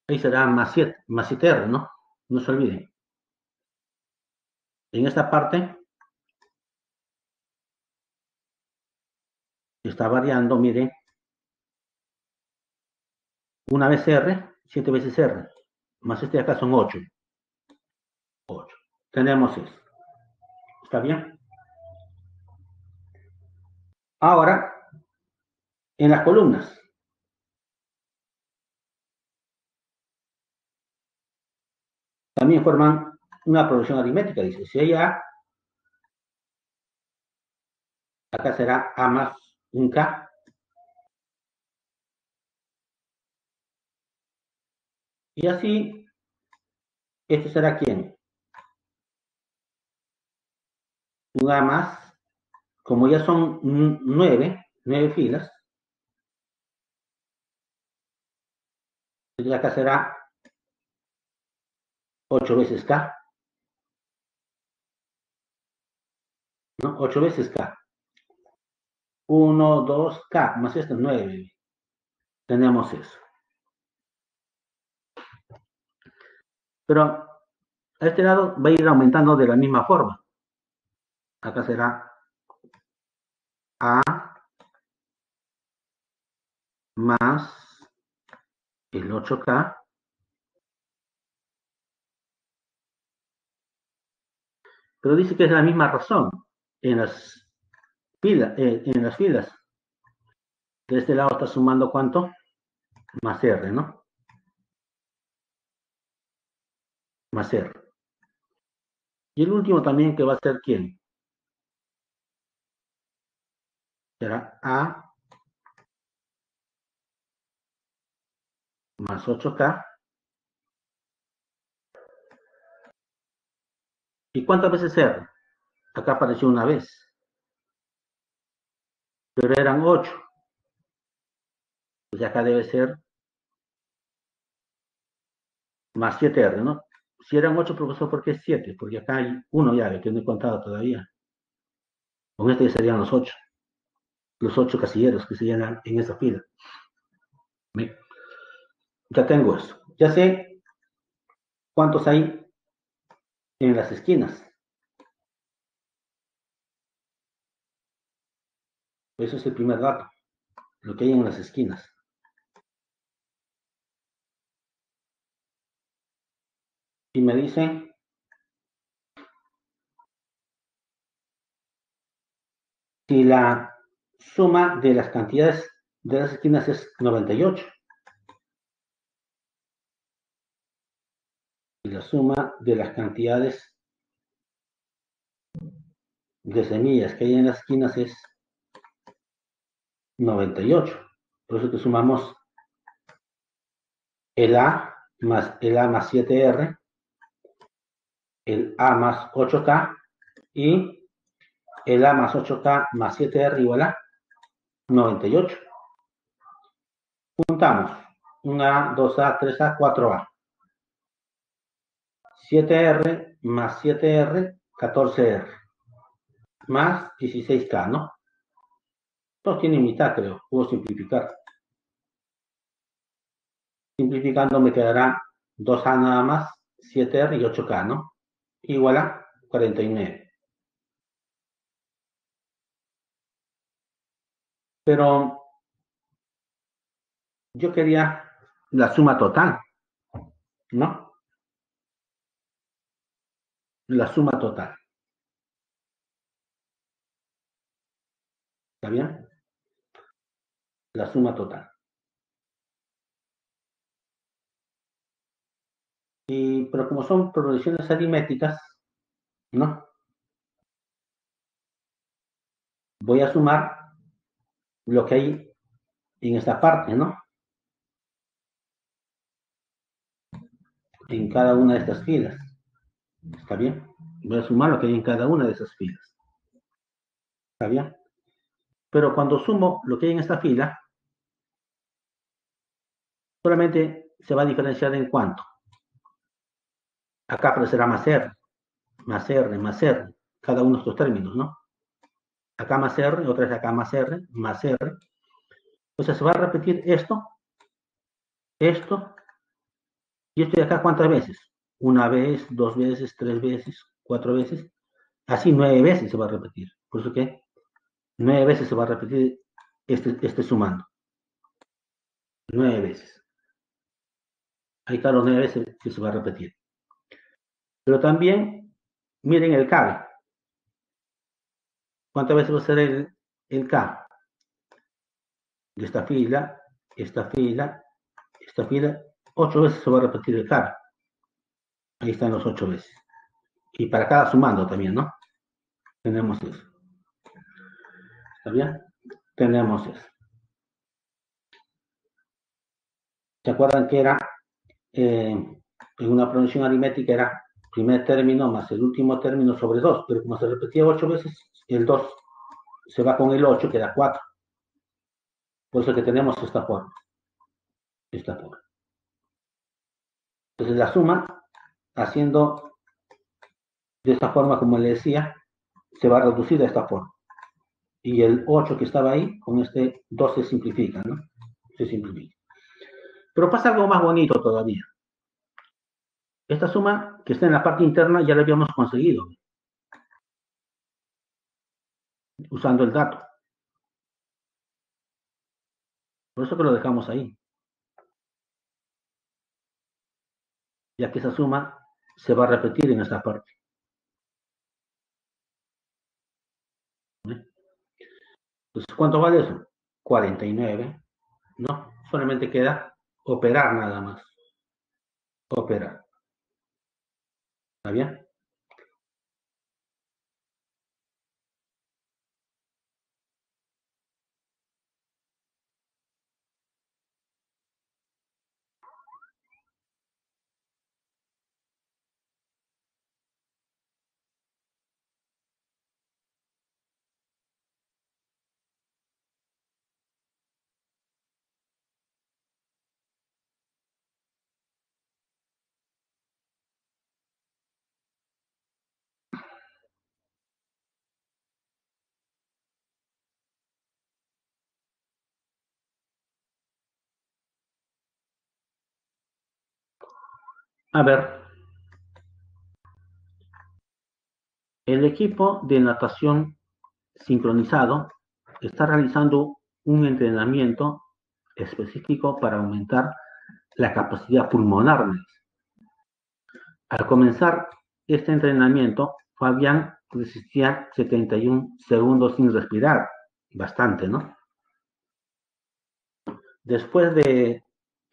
Ahí será más 7R, ¿no? No se olviden. En esta parte está variando, mire, una vez R, 7 veces R, más este de acá son 8. 8. Tenemos eso. ¿Está bien? Ahora, en las columnas. También forman una progresión aritmética. Dice, si hay A, acá será A más un K. Y así, este será ¿quién? Un A más, como ya son 9 filas, acá será 8 veces K, ¿no? 8 veces K. 1, 2, K, más esto 9. Tenemos eso. Pero a este lado va a ir aumentando de la misma forma. Acá será A más el 8K. Pero dice que es la misma razón en las filas. De este lado está sumando ¿cuánto? Más R, ¿no? Más R. Y el último también que va a ser ¿quién? Será A más 8K. ¿Y cuántas veces R? Acá apareció una vez, pero eran 8. Pues acá debe ser más 7R, ¿no? Si eran 8, profesor, ¿por qué 7? Porque acá hay uno ya, que no he contado todavía. Con este ya serían los 8 casilleros que se llenan en esa fila. Ya tengo eso. Ya sé cuántos hay en las esquinas. Eso es el primer dato, lo que hay en las esquinas. Y me dice si la suma de las cantidades de las esquinas es 98. Y la suma de las cantidades de semillas que hay en las esquinas es 98. Por eso que sumamos el A más 7R, el A más 8K y el A más 8K más 7R igual a 98. Juntamos 1A, 2A, 3A, 4A. 7R más 7R, 14R. Más 16K, ¿no? Todos tienen mitad, creo. Puedo simplificar. Simplificando me quedará 2A nada más, 7R y 8K, ¿no? Igual a 49. Pero yo quería la suma total, ¿no? La suma total. ¿Está bien? La suma total. Pero como son progresiones aritméticas, ¿no? Voy a sumar lo que hay en esta parte, ¿no? En cada una de estas filas. ¿Está bien? Voy a sumar lo que hay en cada una de esas filas. ¿Está bien? Pero cuando sumo lo que hay en esta fila, solamente se va a diferenciar en cuánto. Acá aparecerá más R, más R, más R, cada uno de estos términos, ¿no? Acá más R, otra vez acá más R, más R. Entonces se va a repetir esto, esto, y esto de acá ¿cuántas veces? Una vez, 2 veces, 3 veces, 4 veces. Así 9 veces se va a repetir. Por eso que 9 veces se va a repetir esté sumando. 9 veces. Ahí está los 9 veces que se va a repetir. Pero también, miren el K. ¿Cuántas veces va a ser el K? De esta fila, esta fila, esta fila. 8 veces se va a repetir el K. Ahí están los 8 veces. Y para cada sumando también, ¿no? Tenemos eso. ¿Está bien? Tenemos eso. ¿Se acuerdan que era en una progresión aritmética era primer término más el último término sobre 2, pero como se repetía 8 veces, el 2 se va con el 8, queda 4. Por eso que tenemos esta forma. Esta forma. Entonces la suma, haciendo de esta forma, como le decía, se va a reducir de esta forma. Y el 8 que estaba ahí, con este 2 se simplifica, ¿no? Se simplifica. Pero pasa algo más bonito todavía. Esta suma que está en la parte interna ya la habíamos conseguido, usando el dato. Por eso que lo dejamos ahí. Ya que esa suma se va a repetir en esta parte. Entonces, ¿cuánto vale eso? 49. No, solamente queda operar nada más. Operar. ¿Está bien? A ver, el equipo de natación sincronizado está realizando un entrenamiento específico para aumentar la capacidad pulmonar. Al comenzar este entrenamiento, Fabián resistía 71 segundos sin respirar, bastante, ¿no? Después de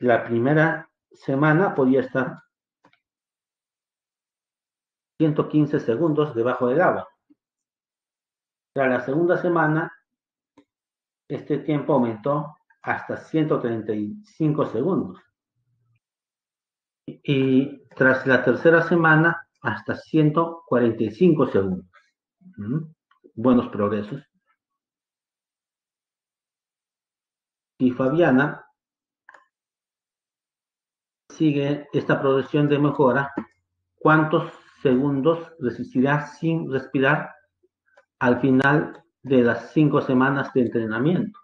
la primera semana podía estar 115 segundos debajo del agua. Tras la segunda semana, este tiempo aumentó hasta 135 segundos. Y tras la tercera semana, hasta 145 segundos. ¿Mm? Buenos progresos. Y Fabiana sigue esta progresión de mejora. ¿Cuántos segundos resistirá sin respirar al final de las 5 semanas de entrenamiento?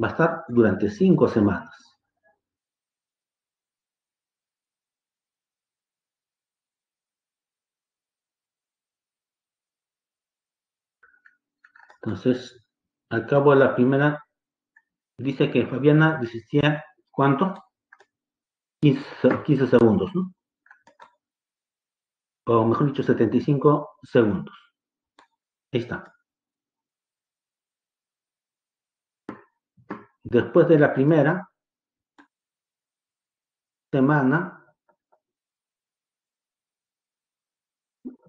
Va a estar durante 5 semanas. Entonces, al cabo de la primera, dice que Fabiana resistía, ¿cuánto? 15 segundos, ¿no? O mejor dicho, 75 segundos. Ahí está. Después de la primera semana,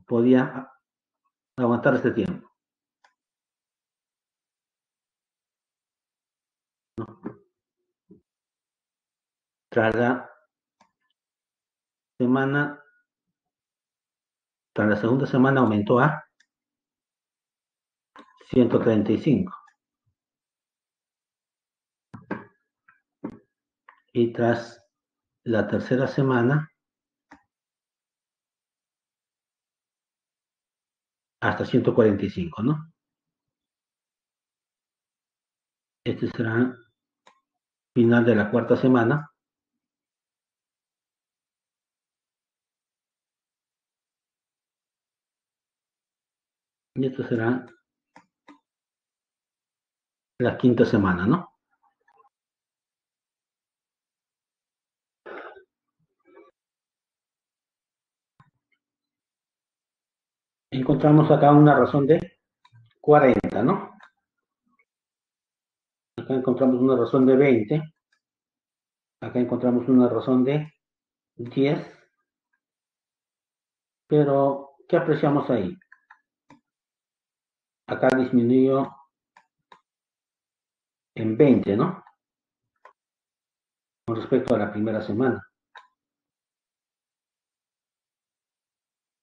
podía aguantar este tiempo. Tras la semana, tras la segunda semana aumentó a 135. Y tras la tercera semana, hasta 145, ¿no? Este será el final de la cuarta semana. Y esto será la quinta semana, ¿no? Encontramos acá una razón de 40, ¿no? Acá encontramos una razón de 20, acá encontramos una razón de 10, pero ¿qué apreciamos ahí? Acá disminuyó en 20, ¿no? Con respecto a la primera semana.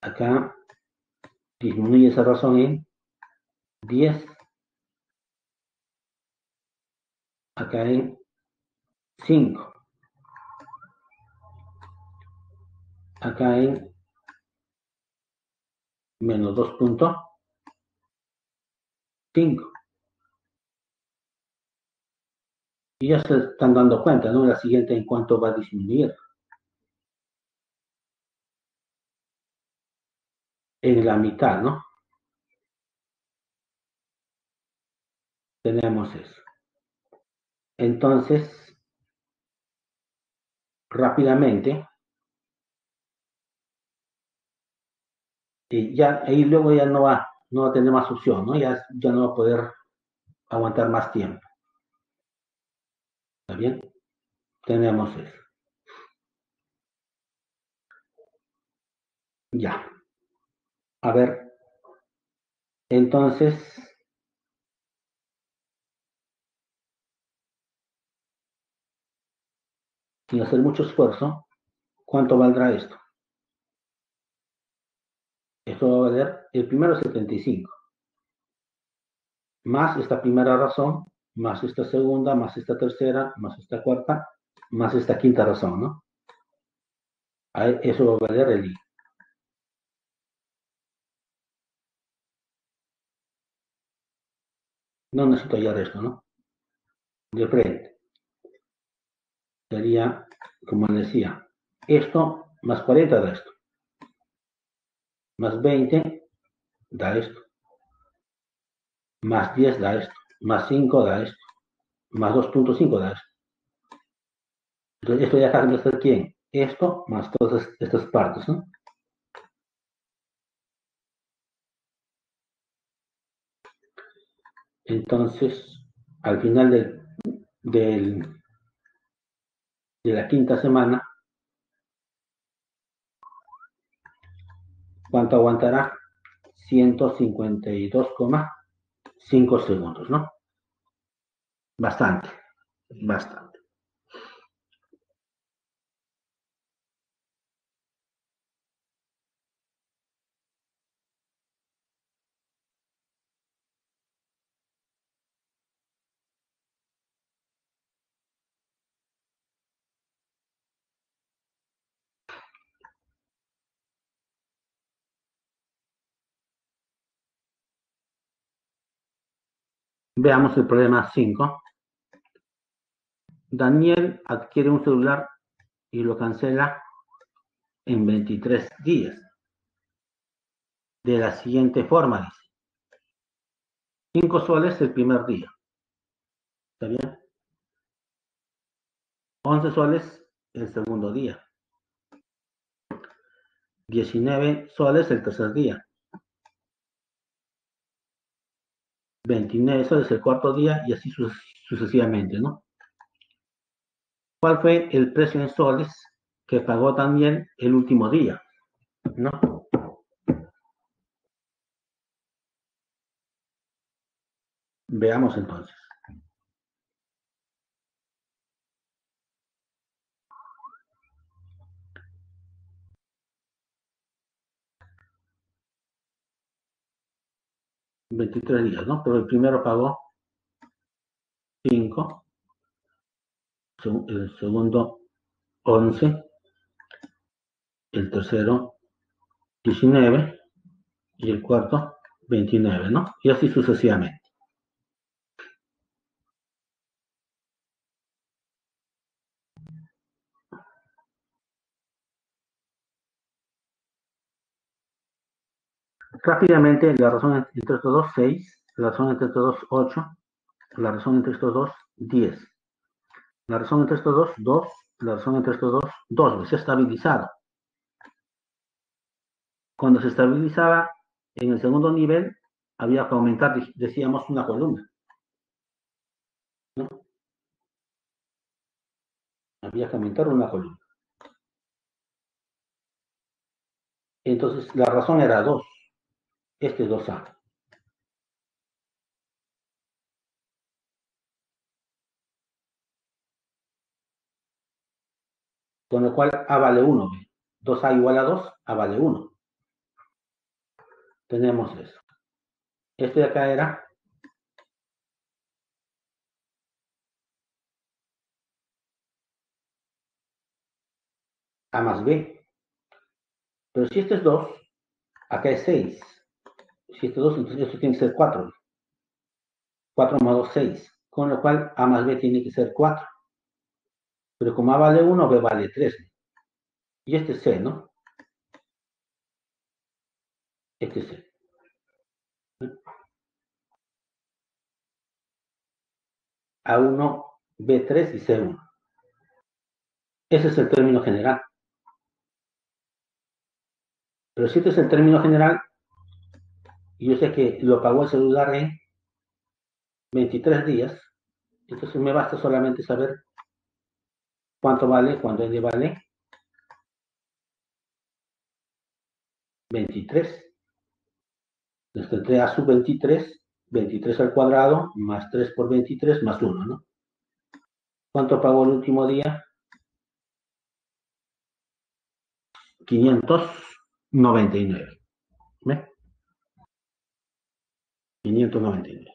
Acá disminuye esa razón en 10, acá en 5, acá en menos 2.5. Y ya se están dando cuenta, ¿no? La siguiente en cuánto va a disminuir. En la mitad, ¿no? Tenemos eso. Entonces, rápidamente, y ya ahí luego ya no va a tener más opción, ¿no? Ya no va a poder aguantar más tiempo. ¿Está bien? Tenemos eso. Ya. A ver, entonces, sin hacer mucho esfuerzo, ¿cuánto valdrá esto? Esto va a valer el primero 75, más esta primera razón, más esta segunda, más esta tercera, más esta cuarta, más esta quinta razón, ¿no? Eso va a valer el I. No necesito hallar esto, ¿no? De frente. Sería, como decía, esto más 40 da esto, más 20 da esto, más 10 da esto, más 5 da esto, más 2.5 da esto. Entonces, esto ya deja de ser quién, esto más todas estas partes, ¿no? Entonces, al final del- de la quinta semana, ¿cuánto aguantará? 152,5 segundos, ¿no? Bastante, bastante. Veamos el problema 5. Daniel adquiere un celular y lo cancela en 23 días. De la siguiente forma, dice. 5 soles el primer día. ¿Está bien? 11 soles el segundo día. 19 soles el tercer día. 29 soles el cuarto día y así sucesivamente, ¿no? ¿Cuál fue el precio en soles que pagó también el último día? ¿No? Veamos entonces. 23 días, ¿no? Pero el primero pagó 5, el segundo 11, el tercero 19 y el cuarto 29, ¿no? Y así sucesivamente. Rápidamente, la razón entre estos dos, 6, la razón entre estos dos, 8, La razón entre estos dos, 10. La razón entre estos dos, 2. La razón entre estos dos, 2. Se ha estabilizado. Cuando se estabilizaba en el segundo nivel, había que aumentar, decíamos, una columna, ¿no? Había que aumentar una columna. Entonces, la razón era 2. Este es 2A. Con lo cual A vale 1. 2A igual a 2, A vale 1. Tenemos eso. Este de acá era A más B. Pero si este es 2, acá es 6. Si este es 2, entonces esto tiene que ser 4. 4 más 2, 6. Con lo cual A más B tiene que ser 4. Pero como A vale 1, B vale 3. Y este es C, ¿no? Este es C. A1, B3 y C1. Ese es el término general. Pero si este es el término general, y yo sé que lo pagó el celular en 23 días, entonces me basta solamente saber cuánto vale cuando N vale 23. Entonces tendré A sub 23, 23 al cuadrado, más 3 por 23, más 1, ¿no? ¿Cuánto pagó el último día? 599. ¿Ve? 599.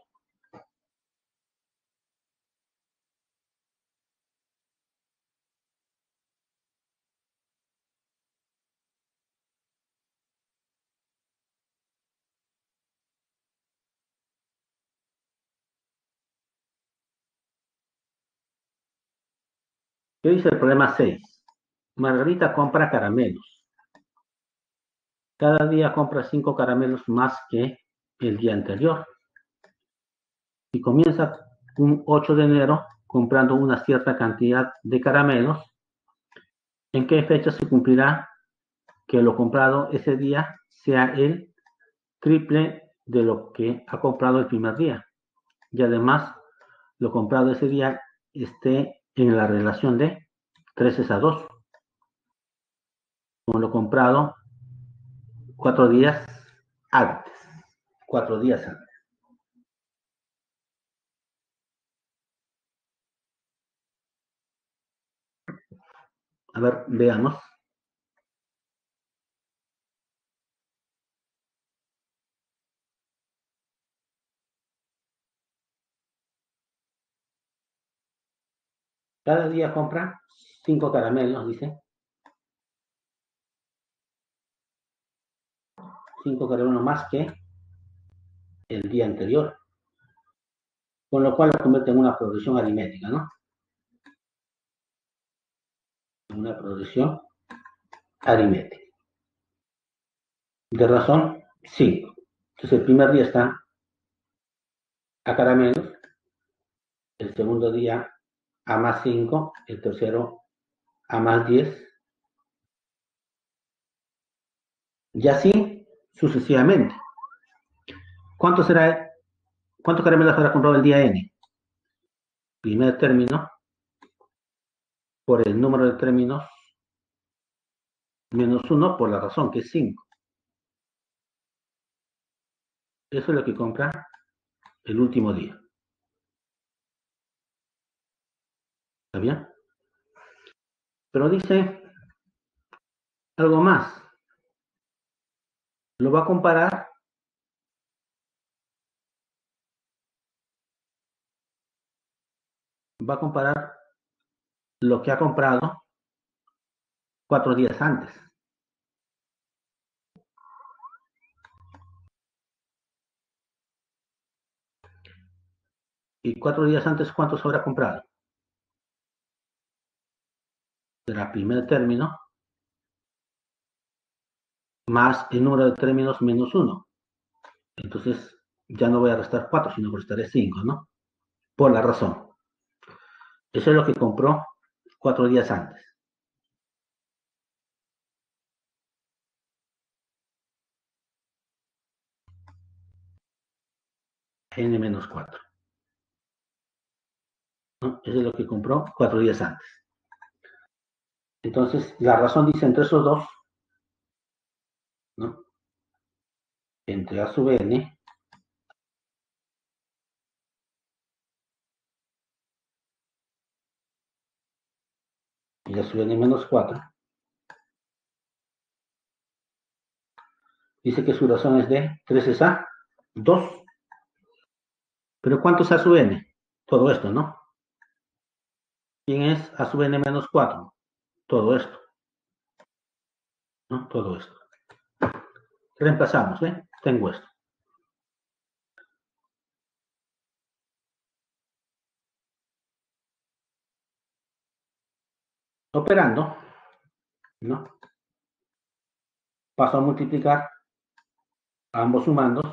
¿Qué dice el problema 6? Margarita compra caramelos. Cada día compra 5 caramelos más que el día anterior. Y comienza un 8 de enero comprando una cierta cantidad de caramelos. ¿En qué fecha se cumplirá que lo comprado ese día sea el triple de lo que ha comprado el primer día? Y además, lo comprado ese día esté en la relación de 3:2, con lo comprado 4 días antes. 4 días antes. A ver, veamos. Cada día compra 5 caramelos, dice. 5 caramelos más que el día anterior. Con lo cual lo convierte en una progresión aritmética, ¿no? Una progresión aritmética. De razón, 5. Entonces el primer día está a caramelos, el segundo día a más 5, el tercero a más 10, y así sucesivamente. ¿Cuánto será, cuántos caramelos habrá comprado el día n? Primer término por el número de términos menos 1 por la razón, que es 5. Eso es lo que compra el último día. ¿Está bien? Pero dice algo más. Lo va a comparar lo que ha comprado 4 días antes. ¿Y 4 días antes cuántos habrá comprado? Será primer término más el número de términos menos 1. Entonces ya no voy a restar 4, sino que restaré 5, ¿no? por la razón. Eso es lo que compró 4 días antes. N menos 4. ¿No? Eso es lo que compró 4 días antes. Entonces, la razón dice entre esos dos, ¿no? Entre A sub n y A sub n menos 4, dice que su razón es de 3 es A, 2. ¿Pero cuánto es A sub n? Todo esto, ¿no? ¿Quién es A sub n menos 4? Todo esto, ¿no? Todo esto. Reemplazamos, ¿eh? Tengo esto. Operando, ¿no? Paso a multiplicar ambos sumandos.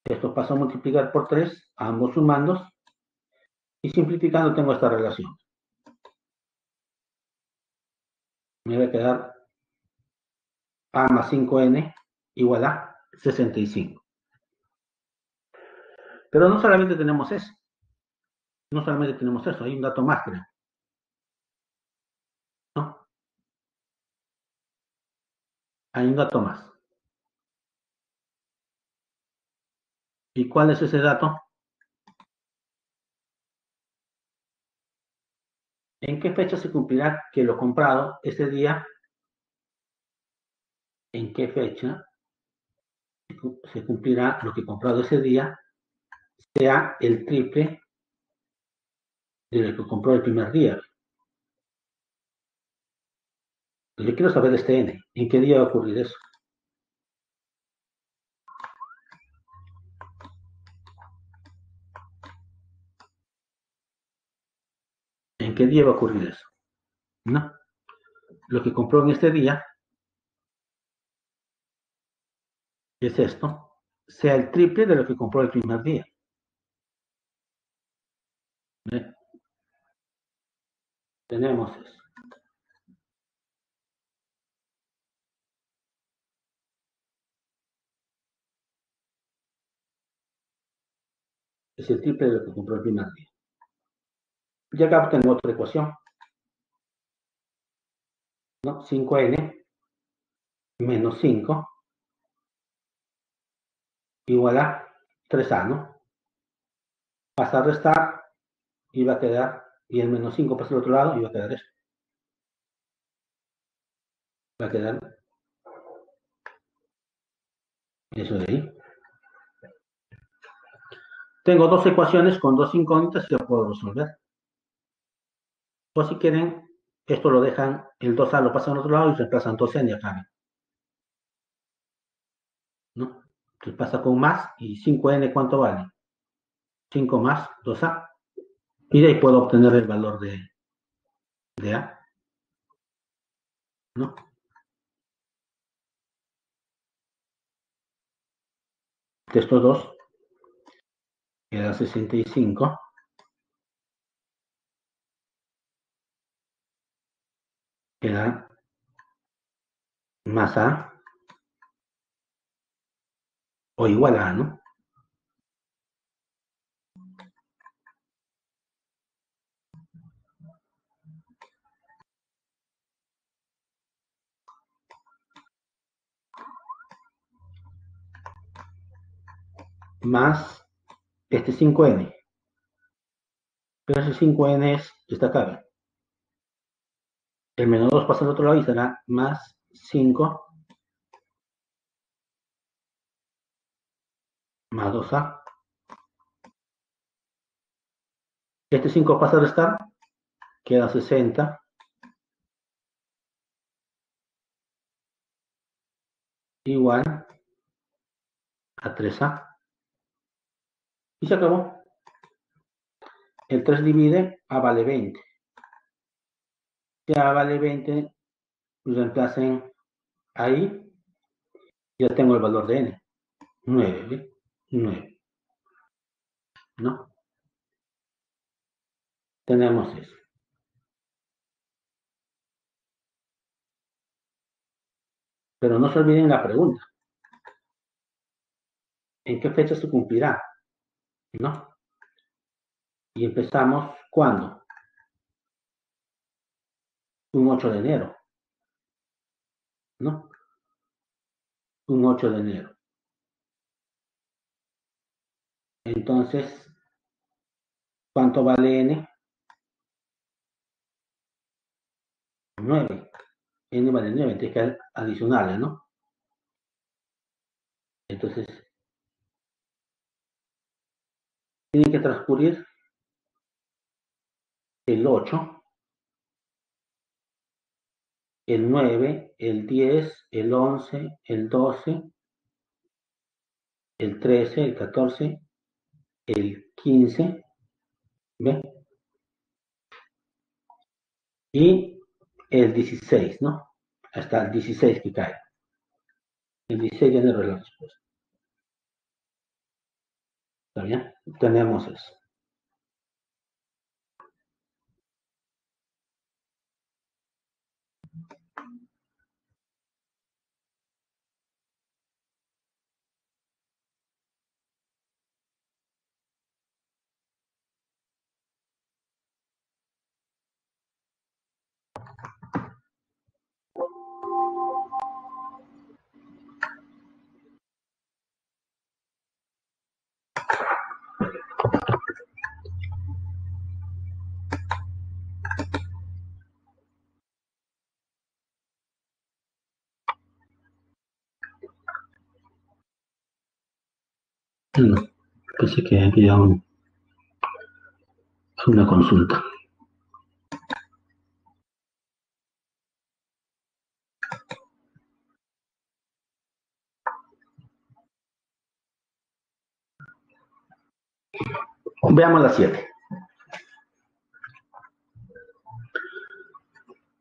Esto paso a multiplicar por 3, ambos sumandos. Y simplificando tengo esta relación. Me va a quedar A más 5n igual a 65. Pero no solamente tenemos eso. No solamente tenemos eso, hay un dato más, creo. ¿No? Hay un dato más. ¿Y cuál es ese dato? ¿En qué fecha se cumplirá que lo comprado ese día? ¿En qué fecha se cumplirá lo que comprado ese día sea el triple de lo que compró el primer día? Yo quiero saber este n. ¿En qué día va a ocurrir eso? ¿En qué día va a ocurrir eso? No. Lo que compró en este día es esto, sea el triple de lo que compró el primer día. ¿Ve? Tenemos eso. Es el triple de lo que compró el primer día. Y acá tengo otra ecuación, ¿no? 5n menos 5 igual a 3a, ¿no? Pasa a restar y va a quedar, y el menos 5 pasa al otro lado y va a quedar esto. Va a quedar eso de ahí. Tengo dos ecuaciones con dos incógnitas y las puedo resolver. O si quieren, esto lo dejan, el 2a lo pasan al otro lado y reemplazan 2n acá, ¿no? Entonces pasa con más y 5n, ¿cuánto vale? 5 más 2a. Y de ahí puedo obtener el valor de a, ¿no? De estos dos queda 65, queda más a o igual a, ¿no? Más este 5n. Pero ese 5n está acá. El menos 2 pasa al otro lado y será más 5 más 2a. Este 5 pasa a restar, queda 60 igual a 3a. Y se acabó. El 3 divide, a vale 20. Si a vale 20, reemplacen ahí, ya tengo el valor de n. 9, ¿no? Tenemos eso. Pero no se olviden la pregunta. ¿En qué fecha se cumplirá? ¿No? Y empezamos, ¿cuándo? Un 8 de enero, ¿no? Un 8 de enero. Entonces, ¿cuánto vale n? 9. N vale 9, entonces hay que adicionarle, ¿no? Entonces, tiene que transcurrir el 8, el 9, el 10, el 11, el 12, el 13, el 14, el 15, ¿ve? Y el 16, ¿no? Hasta el 16 que cae. El 16 de enero es la respuesta. ¿Está bien? Tenemos eso. No, pensé que había una consulta. Veamos la 7.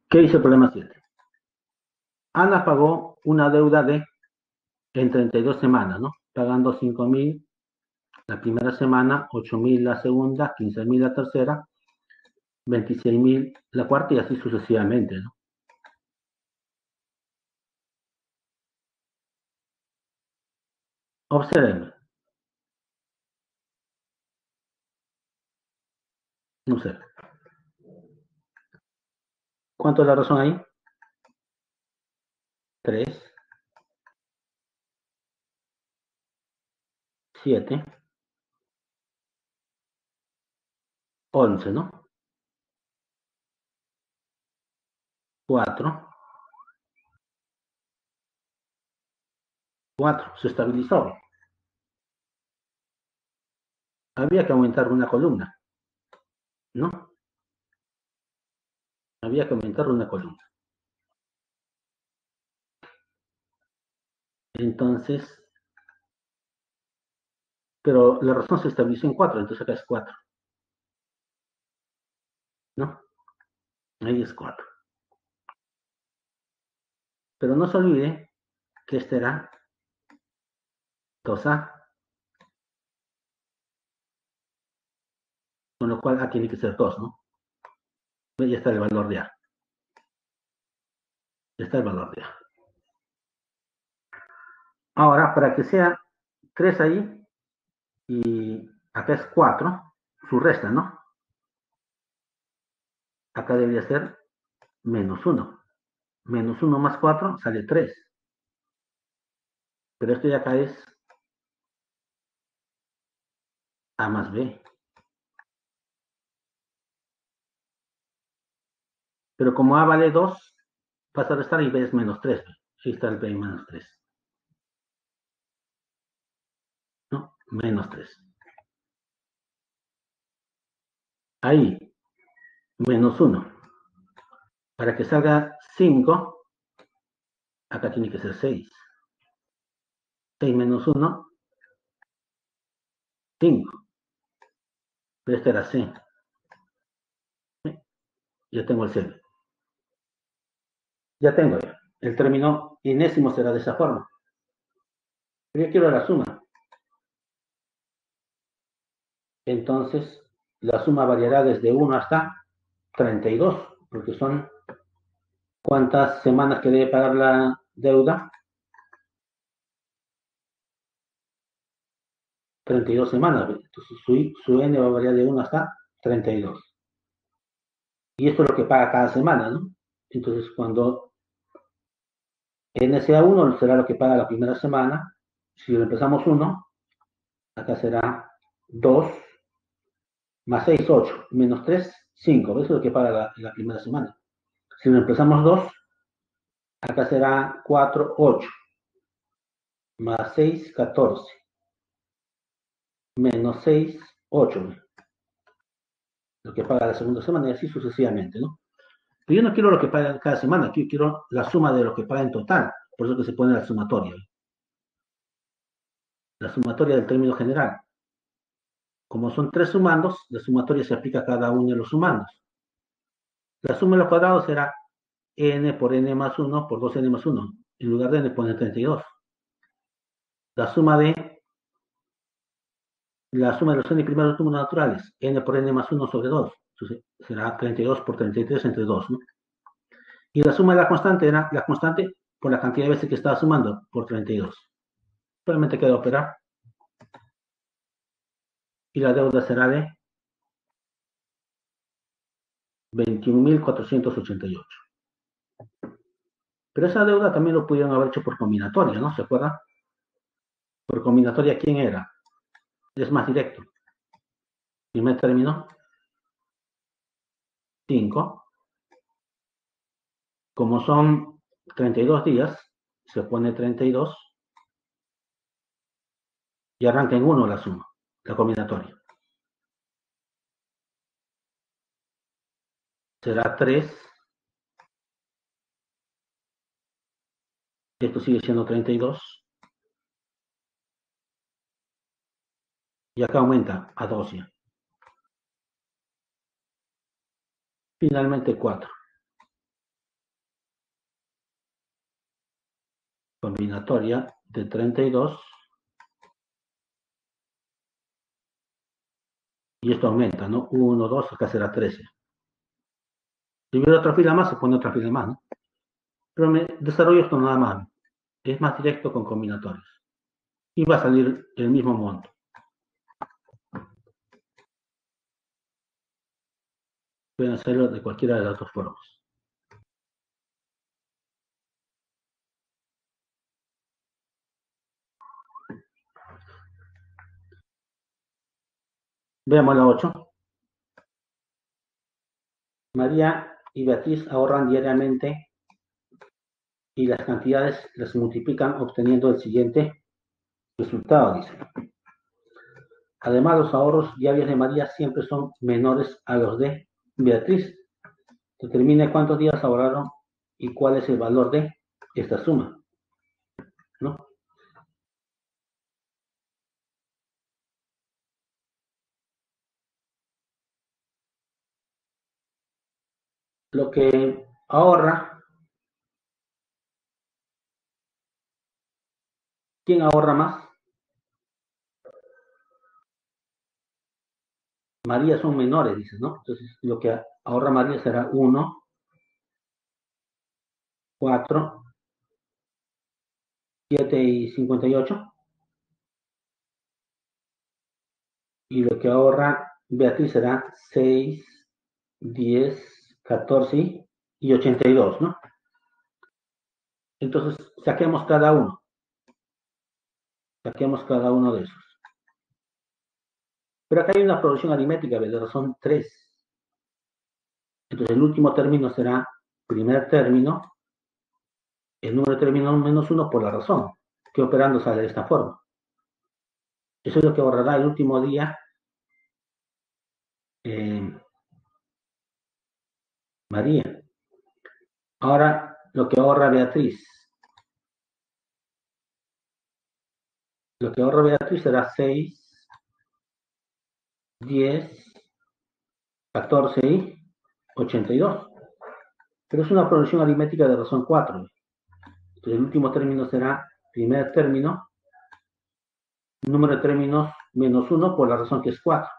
¿Qué dice el problema 7? Ana pagó una deuda en 32 semanas, ¿no? Pagando 5.000 la primera semana, 8.000 la segunda, 15.000 la tercera, 26.000 la cuarta y así sucesivamente, ¿no? Observen, no sé. ¿Cuánto es la razón ahí? 3, 7, 11, ¿no? 4, 4, se estabilizó. Había que aumentar una columna, ¿no? Había que aumentar una columna. Entonces, pero la razón se estabilizó en 4, entonces acá es 4, ¿no? Ahí es 4. Pero no se olvide que este era 2A, con lo cual A tiene que ser 2, ¿no? Ya está el valor de A. Ya está el valor de A. Ahora, para que sea 3 ahí y acá es 4, su resta, ¿no? Acá debería ser menos 1. Menos 1 más 4 sale 3. Pero esto ya acá es A más B. Pero como A vale 2, pasa a restar y B es menos 3. Ahí está el B menos 3. ¿No? Menos 3. Ahí, menos 1. Para que salga 5, acá tiene que ser 6. 6 menos 1, 5. Pero este era C. Ya tengo el C. Ya tengo ya. El término enésimo será de esa forma. Pero yo quiero la suma. Entonces, la suma variará desde 1 hasta 32, porque son ¿cuántas semanas que debe pagar la deuda? 32 semanas. Entonces su n va a variar de 1 hasta 32. Y esto es lo que paga cada semana, ¿no? Entonces, cuando n sea 1, será lo que paga la primera semana. Si lo empezamos 1, acá será 2, más 6, 8, menos 3, 5. Eso es lo que paga la primera semana. Si lo empezamos 2, acá será 4, 8, más 6, 14, menos 6, 8. Lo que paga la segunda semana y así sucesivamente, ¿no? Pero yo no quiero lo que paga cada semana, yo quiero la suma de lo que paga en total. Por eso que se pone la sumatoria del término general. Como son 3 sumandos, la sumatoria se aplica a cada uno de los sumandos. La suma de los cuadrados será n por n más 1 por 2n más 1. En lugar de n pone 32. La suma de los n primeros números naturales, n por n más 1 sobre 2. Entonces será 32 por 33 entre 2, ¿no? Y la suma de la constante era la constante por la cantidad de veces que estaba sumando, por 32. Solamente queda operar. Y la deuda será de 21.488. Pero esa deuda también lo pudieron haber hecho por combinatoria, ¿no? ¿Se acuerdan? Por combinatoria, ¿quién era? Es más directo. Primer término, 5. Como son 32 días, se pone 32 y arranca en 1 la suma, la combinatoria. Será 3. Esto sigue siendo 32. Y acá aumenta a 12. Finalmente 4. Combinatoria de 32. Y esto aumenta, ¿no? 1, 2, acá será 13. Si hubiera otra fila más, se pone otra fila más, ¿no? Pero me desarrollo esto nada más. Es más directo con combinatorios. Y va a salir el mismo monto. Pueden hacerlo de cualquiera de las dos formas. Veamos la 8. María y Beatriz ahorran diariamente y las cantidades las multiplican obteniendo el siguiente resultado, dice. Además, los ahorros diarios de María siempre son menores a los de Beatriz. Determine cuántos días ahorraron y cuál es el valor de esta suma, ¿no? Lo que ahorra, ¿quién ahorra más? María son menores, dice, ¿no? Entonces, lo que ahorra María será 1, 4, 7 y 58. Y lo que ahorra Beatriz será 6, 10, 14 y 82, ¿no? Entonces, saquemos cada uno. Saquemos cada uno de esos. Pero acá hay una producción aritmética, ¿verdad? Son 3. Entonces, el último término será primer término, el número de términos menos 1 por la razón, que operando sale de esta forma. Eso es lo que ahorrará el último día María. Ahora, lo que ahorra Beatriz. Lo que ahorra Beatriz será 6, 10, 14 y 82. Pero es una producción aritmética de razón 4. Entonces, el último término será primer término, número de términos menos 1 por la razón que es 4.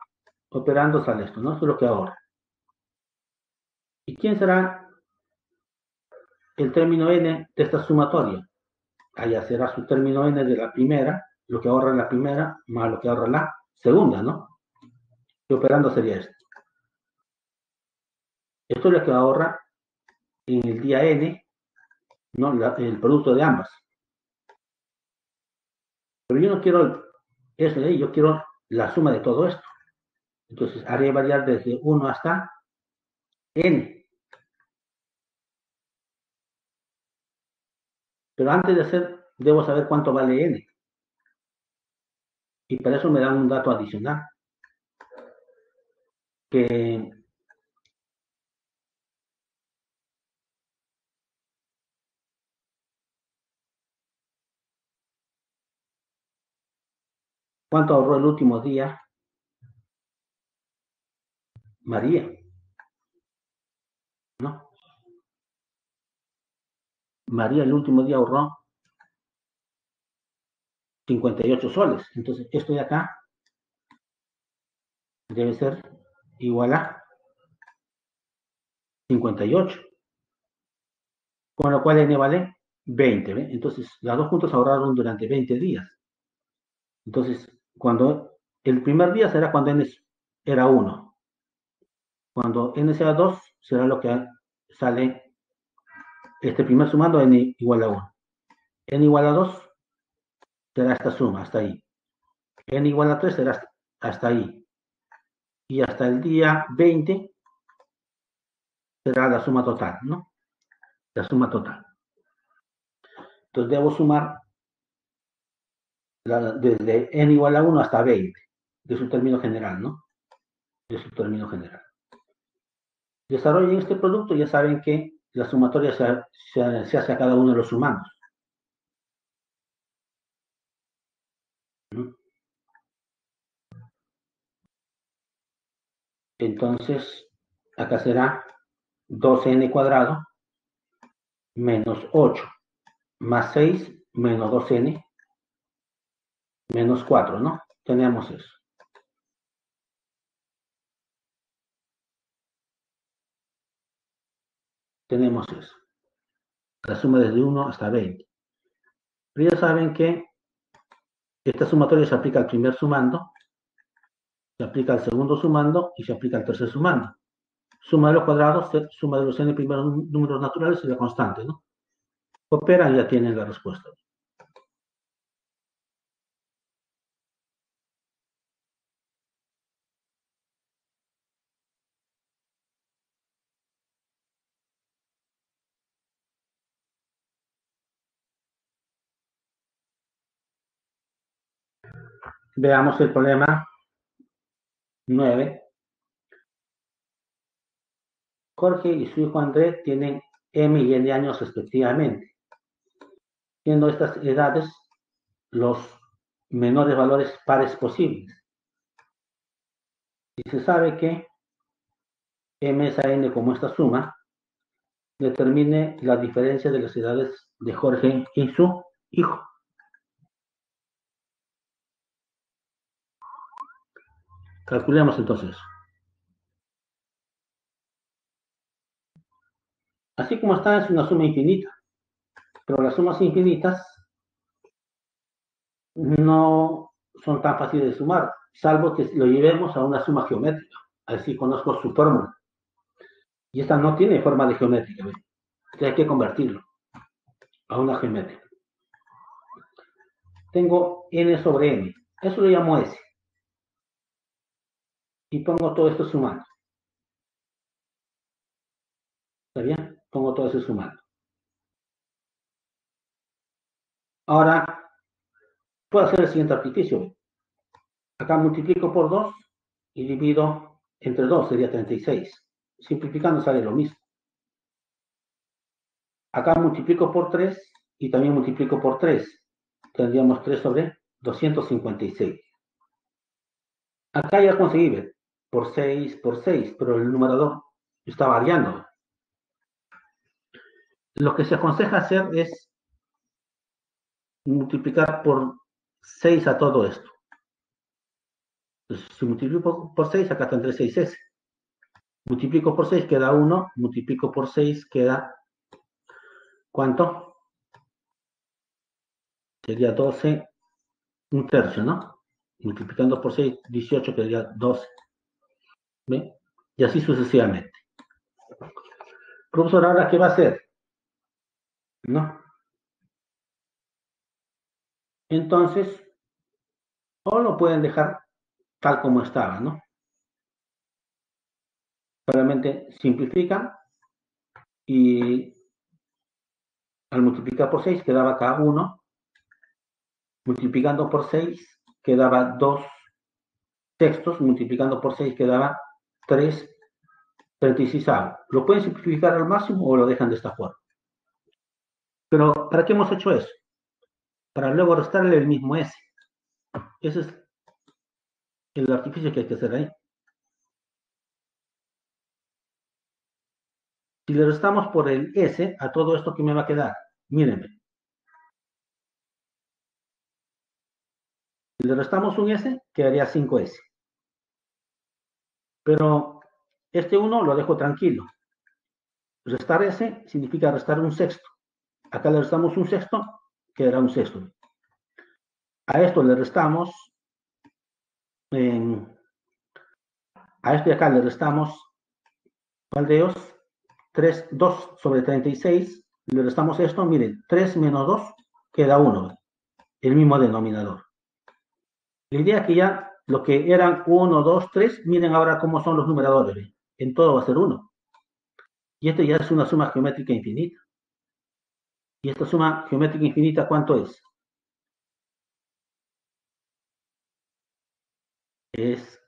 Operando sale esto, ¿no? Eso es lo que ahorra. ¿Y quién será el término n de esta sumatoria? Allá será su término n de la primera, lo que ahorra en la primera, más lo que ahorra en la segunda, ¿no? Y operando sería esto. Esto es lo que ahorra en el día n, ¿no? El producto de ambas. Pero yo no quiero eso de ahí, yo quiero la suma de todo esto. Entonces haré variar desde 1 hasta n. Pero antes de hacer, debo saber cuánto vale n. Y para eso me dan un dato adicional. Que cuánto ahorró el último día María, ¿no? María el último día ahorró 58 soles. Entonces, esto de acá debe ser igual a 58, con lo cual n vale 20, ¿ve? Entonces, las dos juntas ahorraron durante 20 días. Entonces, cuando el primer día será cuando n era 1. Cuando n sea 2, será lo que sale este primer sumando n igual a 1. N igual a 2 será esta suma, hasta ahí. N igual a 3 será hasta ahí. Y hasta el día 20 será la suma total, ¿no? La suma total. Entonces debo sumar desde n igual a 1 hasta 20, de su término general, ¿no? De su término general. Desarrollen este producto, ya saben que la sumatoria se hace a cada uno de los sumandos, ¿no? Entonces, acá será 2n cuadrado menos 8 más 6 menos 2n menos 4, ¿no? Tenemos eso. Tenemos eso. La suma desde 1 hasta 20. Pero ya saben que esta sumatoria se aplica al primer sumando, se aplica al segundo sumando y se aplica al tercer sumando. Suma de los cuadrados, suma de los n primeros números naturales y la constante, ¿no? Operan y ya tienen la respuesta. Veamos el problema 9. Jorge y su hijo André tienen m y n años respectivamente, siendo estas edades los menores valores pares posibles. Y se sabe que m es a n como esta suma, determine la diferencia de las edades de Jorge y su hijo. Calculemos entonces. Así como está, es una suma infinita, pero las sumas infinitas no son tan fáciles de sumar, salvo que lo llevemos a una suma geométrica. Así conozco su fórmula. Y esta no tiene forma de geométrica, ¿ves? Entonces hay que convertirlo a una geométrica. Tengo n sobre m. Eso lo llamo s. Y pongo todo esto sumando. ¿Está bien? Pongo todo eso sumando. Ahora, puedo hacer el siguiente artificio. Acá multiplico por 2 y divido entre 2, sería 36. Simplificando sale lo mismo. Acá multiplico por 3 y también multiplico por 3. Tendríamos 3 sobre 256. Acá ya conseguí ver por 6, pero el numerador está variando. Lo que se aconseja hacer es multiplicar por 6 a todo esto. Entonces, si multiplico por 6, acá tendré 6s. Multiplico por 6 queda 1, multiplico por 6 queda, ¿cuánto? Sería 12, un tercio, ¿no? Multiplicando por 6, 18 quedaría 12. ¿Ven? Y así sucesivamente. Profesor, ¿ahora qué va a hacer? ¿No? Entonces, o lo pueden dejar tal como estaba, ¿no? Solamente simplifican y al multiplicar por 6 quedaba acá 1, multiplicando por 6 quedaba 2 sextos, multiplicando por 6 quedaba 3 36. Lo pueden simplificar al máximo o lo dejan de esta forma. Pero, ¿para qué hemos hecho eso? Para luego restarle el mismo S. Ese es el artificio que hay que hacer ahí. Si le restamos por el S a todo esto, ¿qué me va a quedar? Mírenme. Si le restamos un S, quedaría 5S. Pero este 1 lo dejo tranquilo. Restar S significa restar un sexto. Acá le restamos un sexto, quedará un sexto. A esto le restamos, a esto de acá le restamos, ¿cuál de ellos? 3, 2 sobre 36, le restamos esto, miren, 3 menos 2 queda 1, el mismo denominador. La idea es que ya lo que eran 1, 2, 3, miren ahora cómo son los numeradores, en todo va a ser 1. Y esto ya es una suma geométrica infinita. ¿Y esta suma geométrica infinita cuánto es? Es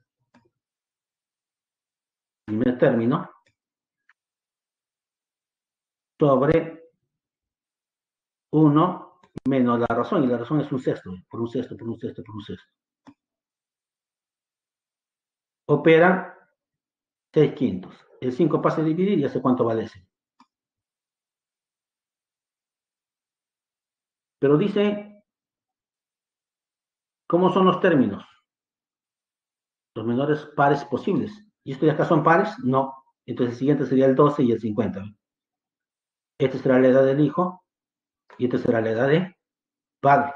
el primer término sobre 1 menos la razón, y la razón es un sexto, por un sexto, por un sexto, por un sexto. Opera 6 quintos. El 5 pasa a dividir y hace cuánto vale ese. Pero dice, ¿cómo son los términos? Los menores pares posibles. ¿Y estos de acá son pares? No. Entonces el siguiente sería el 12 y el 50. Esta será la edad del hijo y esta será la edad de padre.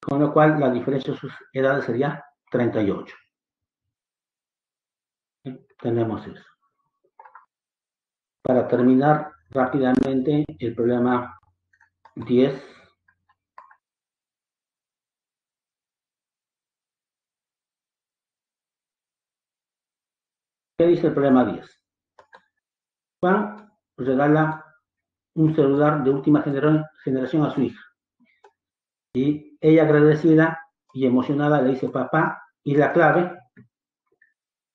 Con lo cual la diferencia de sus edades sería 38. Tenemos eso. Para terminar rápidamente el problema 10. ¿Qué dice el problema 10? Juan regala un celular de última generación a su hija. Y ella agradecida y emocionada le dice, papá, ¿y la clave?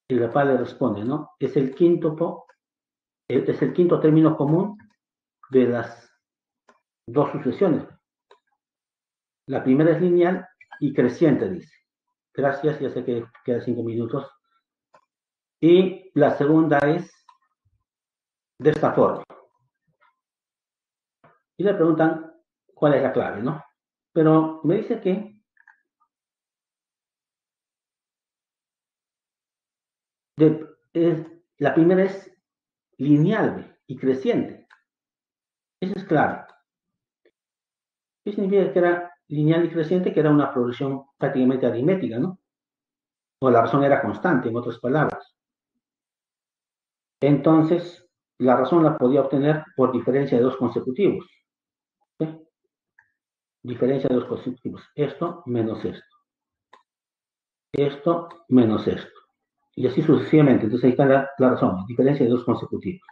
Y el papá le responde, ¿no? Es el quinto término común de las dos sucesiones. La primera es lineal y creciente, dice. Gracias, ya sé que queda 5 minutos. Y la segunda es de esta forma. Y le preguntan cuál es la clave, ¿no? Pero me dice que la primera es lineal y creciente. Eso es claro. ¿Qué significa que era lineal y creciente? Que era una progresión prácticamente aritmética, ¿no? O la razón era constante, en otras palabras. Entonces, la razón la podía obtener por diferencia de dos consecutivos. ¿Sí? Diferencia de dos consecutivos. Esto menos esto. Esto menos esto. Y así sucesivamente. Entonces ahí está la razón. Diferencia de dos consecutivos.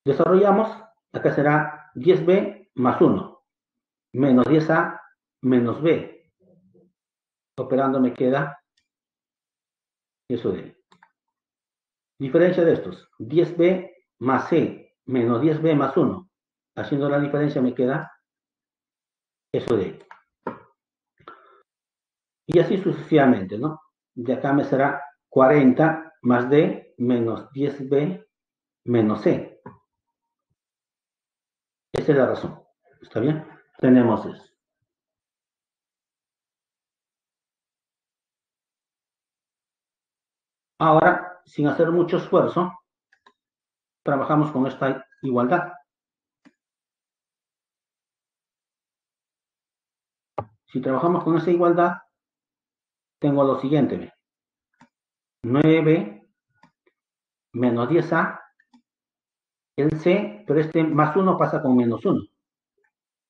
Desarrollamos. Acá será 10b más 1. Menos 10a menos b. Operando me queda eso de diferencia de estos. 10b más c menos 10b más 1. Haciendo la diferencia me queda eso de y así sucesivamente, ¿no? De acá me será 40 más d menos 10b menos c. Esa es la razón. ¿Está bien? Tenemos eso. Ahora, sin hacer mucho esfuerzo, trabajamos con esta igualdad. Si trabajamos con esta igualdad, tengo lo siguiente, ¿ve? 9 menos 10a, el c, pero este más 1 pasa con menos 1.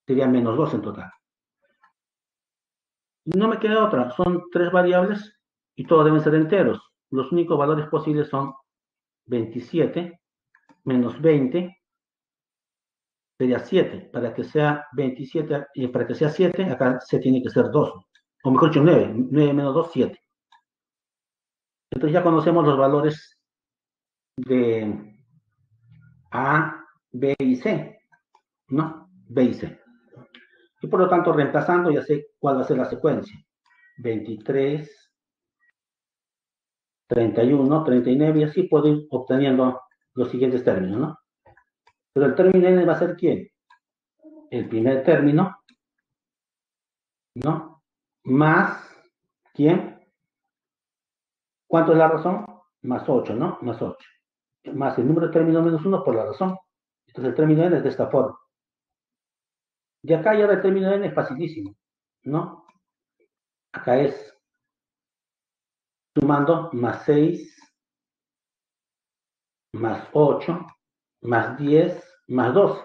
Sería menos 2 en total. No me queda otra, son tres variables y todos deben ser enteros. Los únicos valores posibles son 27 menos 20 sería 7. Para que sea 27, para que sea 7, acá se tiene que ser 2. O mejor dicho, 9. 9 menos 2, 7. Entonces ya conocemos los valores de A, B y C, ¿no? B y C. Y por lo tanto, reemplazando, ya sé cuál va a ser la secuencia. 23, 31, 39, y así puedo ir obteniendo los siguientes términos, ¿no? Pero el término n va a ser ¿quién? El primer término, ¿no? Más, ¿quién? ¿Cuánto es la razón? Más 8, ¿no? Más 8. Más el número de términos menos 1 por la razón. Entonces el término n es de esta forma. De acá ya el término n es facilísimo, ¿no? Acá es sumando más 6, más 8, más 10, más 2.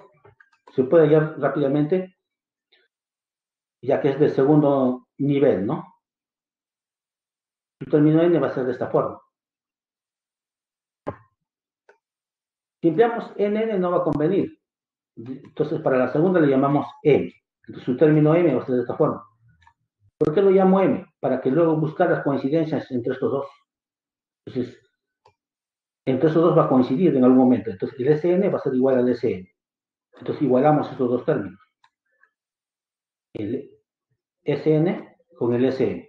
Se puede hallar rápidamente, ya que es de segundo nivel, ¿no? El término n va a ser de esta forma. Si empleamos n no va a convenir. Entonces, para la segunda le llamamos m. Entonces, su término m va a ser de esta forma. ¿Por qué lo llamo m? Para que luego buscar las coincidencias entre estos dos. Entonces, entre esos dos va a coincidir en algún momento. Entonces, el Sn va a ser igual al Sn. Entonces, igualamos estos dos términos. El Sn con el Sn.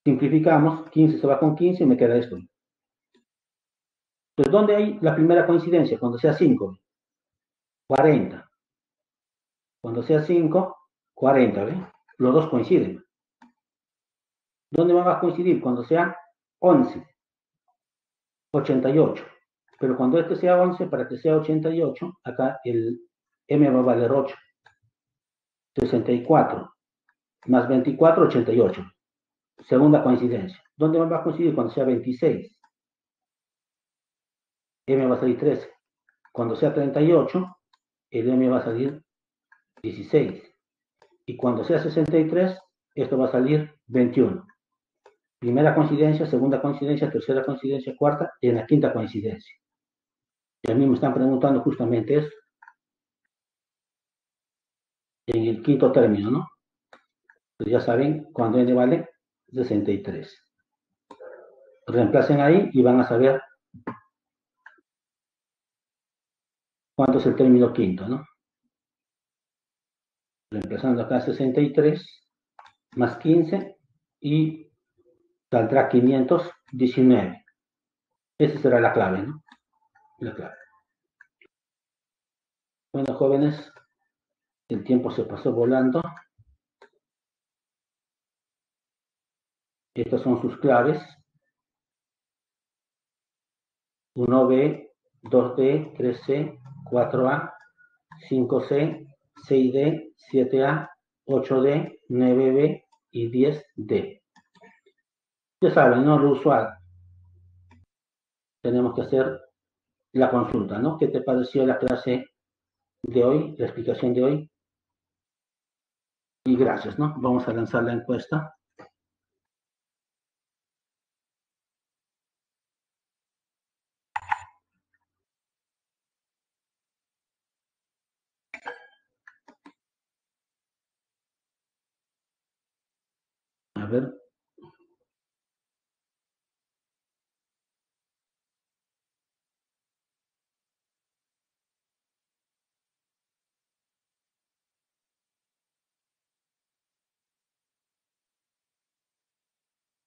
Simplificamos, 15 se va con 15 y me queda esto. Entonces, ¿dónde hay la primera coincidencia? Cuando sea 5, 40. Cuando sea 5, 40, ¿ve? Los dos coinciden. ¿Dónde van a coincidir? Cuando sea 11, 88. Pero cuando este sea 11, para que sea 88, acá el m va a valer 8. 64 más 24, 88. Segunda coincidencia. ¿Dónde va a coincidir? Cuando sea 26. M va a salir 13. Cuando sea 38, el M va a salir 16. Y cuando sea 63, esto va a salir 21. Primera coincidencia, segunda coincidencia, tercera coincidencia, cuarta, y en la quinta coincidencia. Y a mí me están preguntando justamente eso, en el quinto término, ¿no? Pues ya saben, cuando n vale 63. Reemplacen ahí y van a saber cuánto es el término quinto, ¿no? Reemplazando acá 63 más 15 y saldrá 519. Esa será la clave, ¿no? La clave. Bueno, jóvenes, el tiempo se pasó volando. Estas son sus claves. 1B, 2D, 3C, 4A, 5C, 6D, 7A, 8D, 9B y 10D. Ya saben, ¿no? Lo usual. Tenemos que hacer la consulta, ¿no? ¿Qué te pareció la clase de hoy, la explicación de hoy? Y gracias, ¿no? Vamos a lanzar la encuesta. A ver.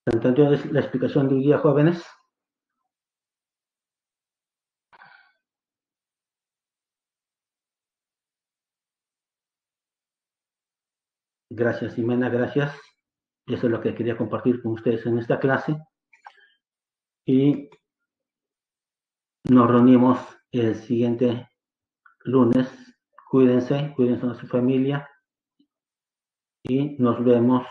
¿Se entendió la explicación de hoy día, jóvenes? Gracias, Jimena, gracias. Eso es lo que quería compartir con ustedes en esta clase. y nos reunimos el siguiente lunes. Cuídense, cuídense de su familia y nos vemos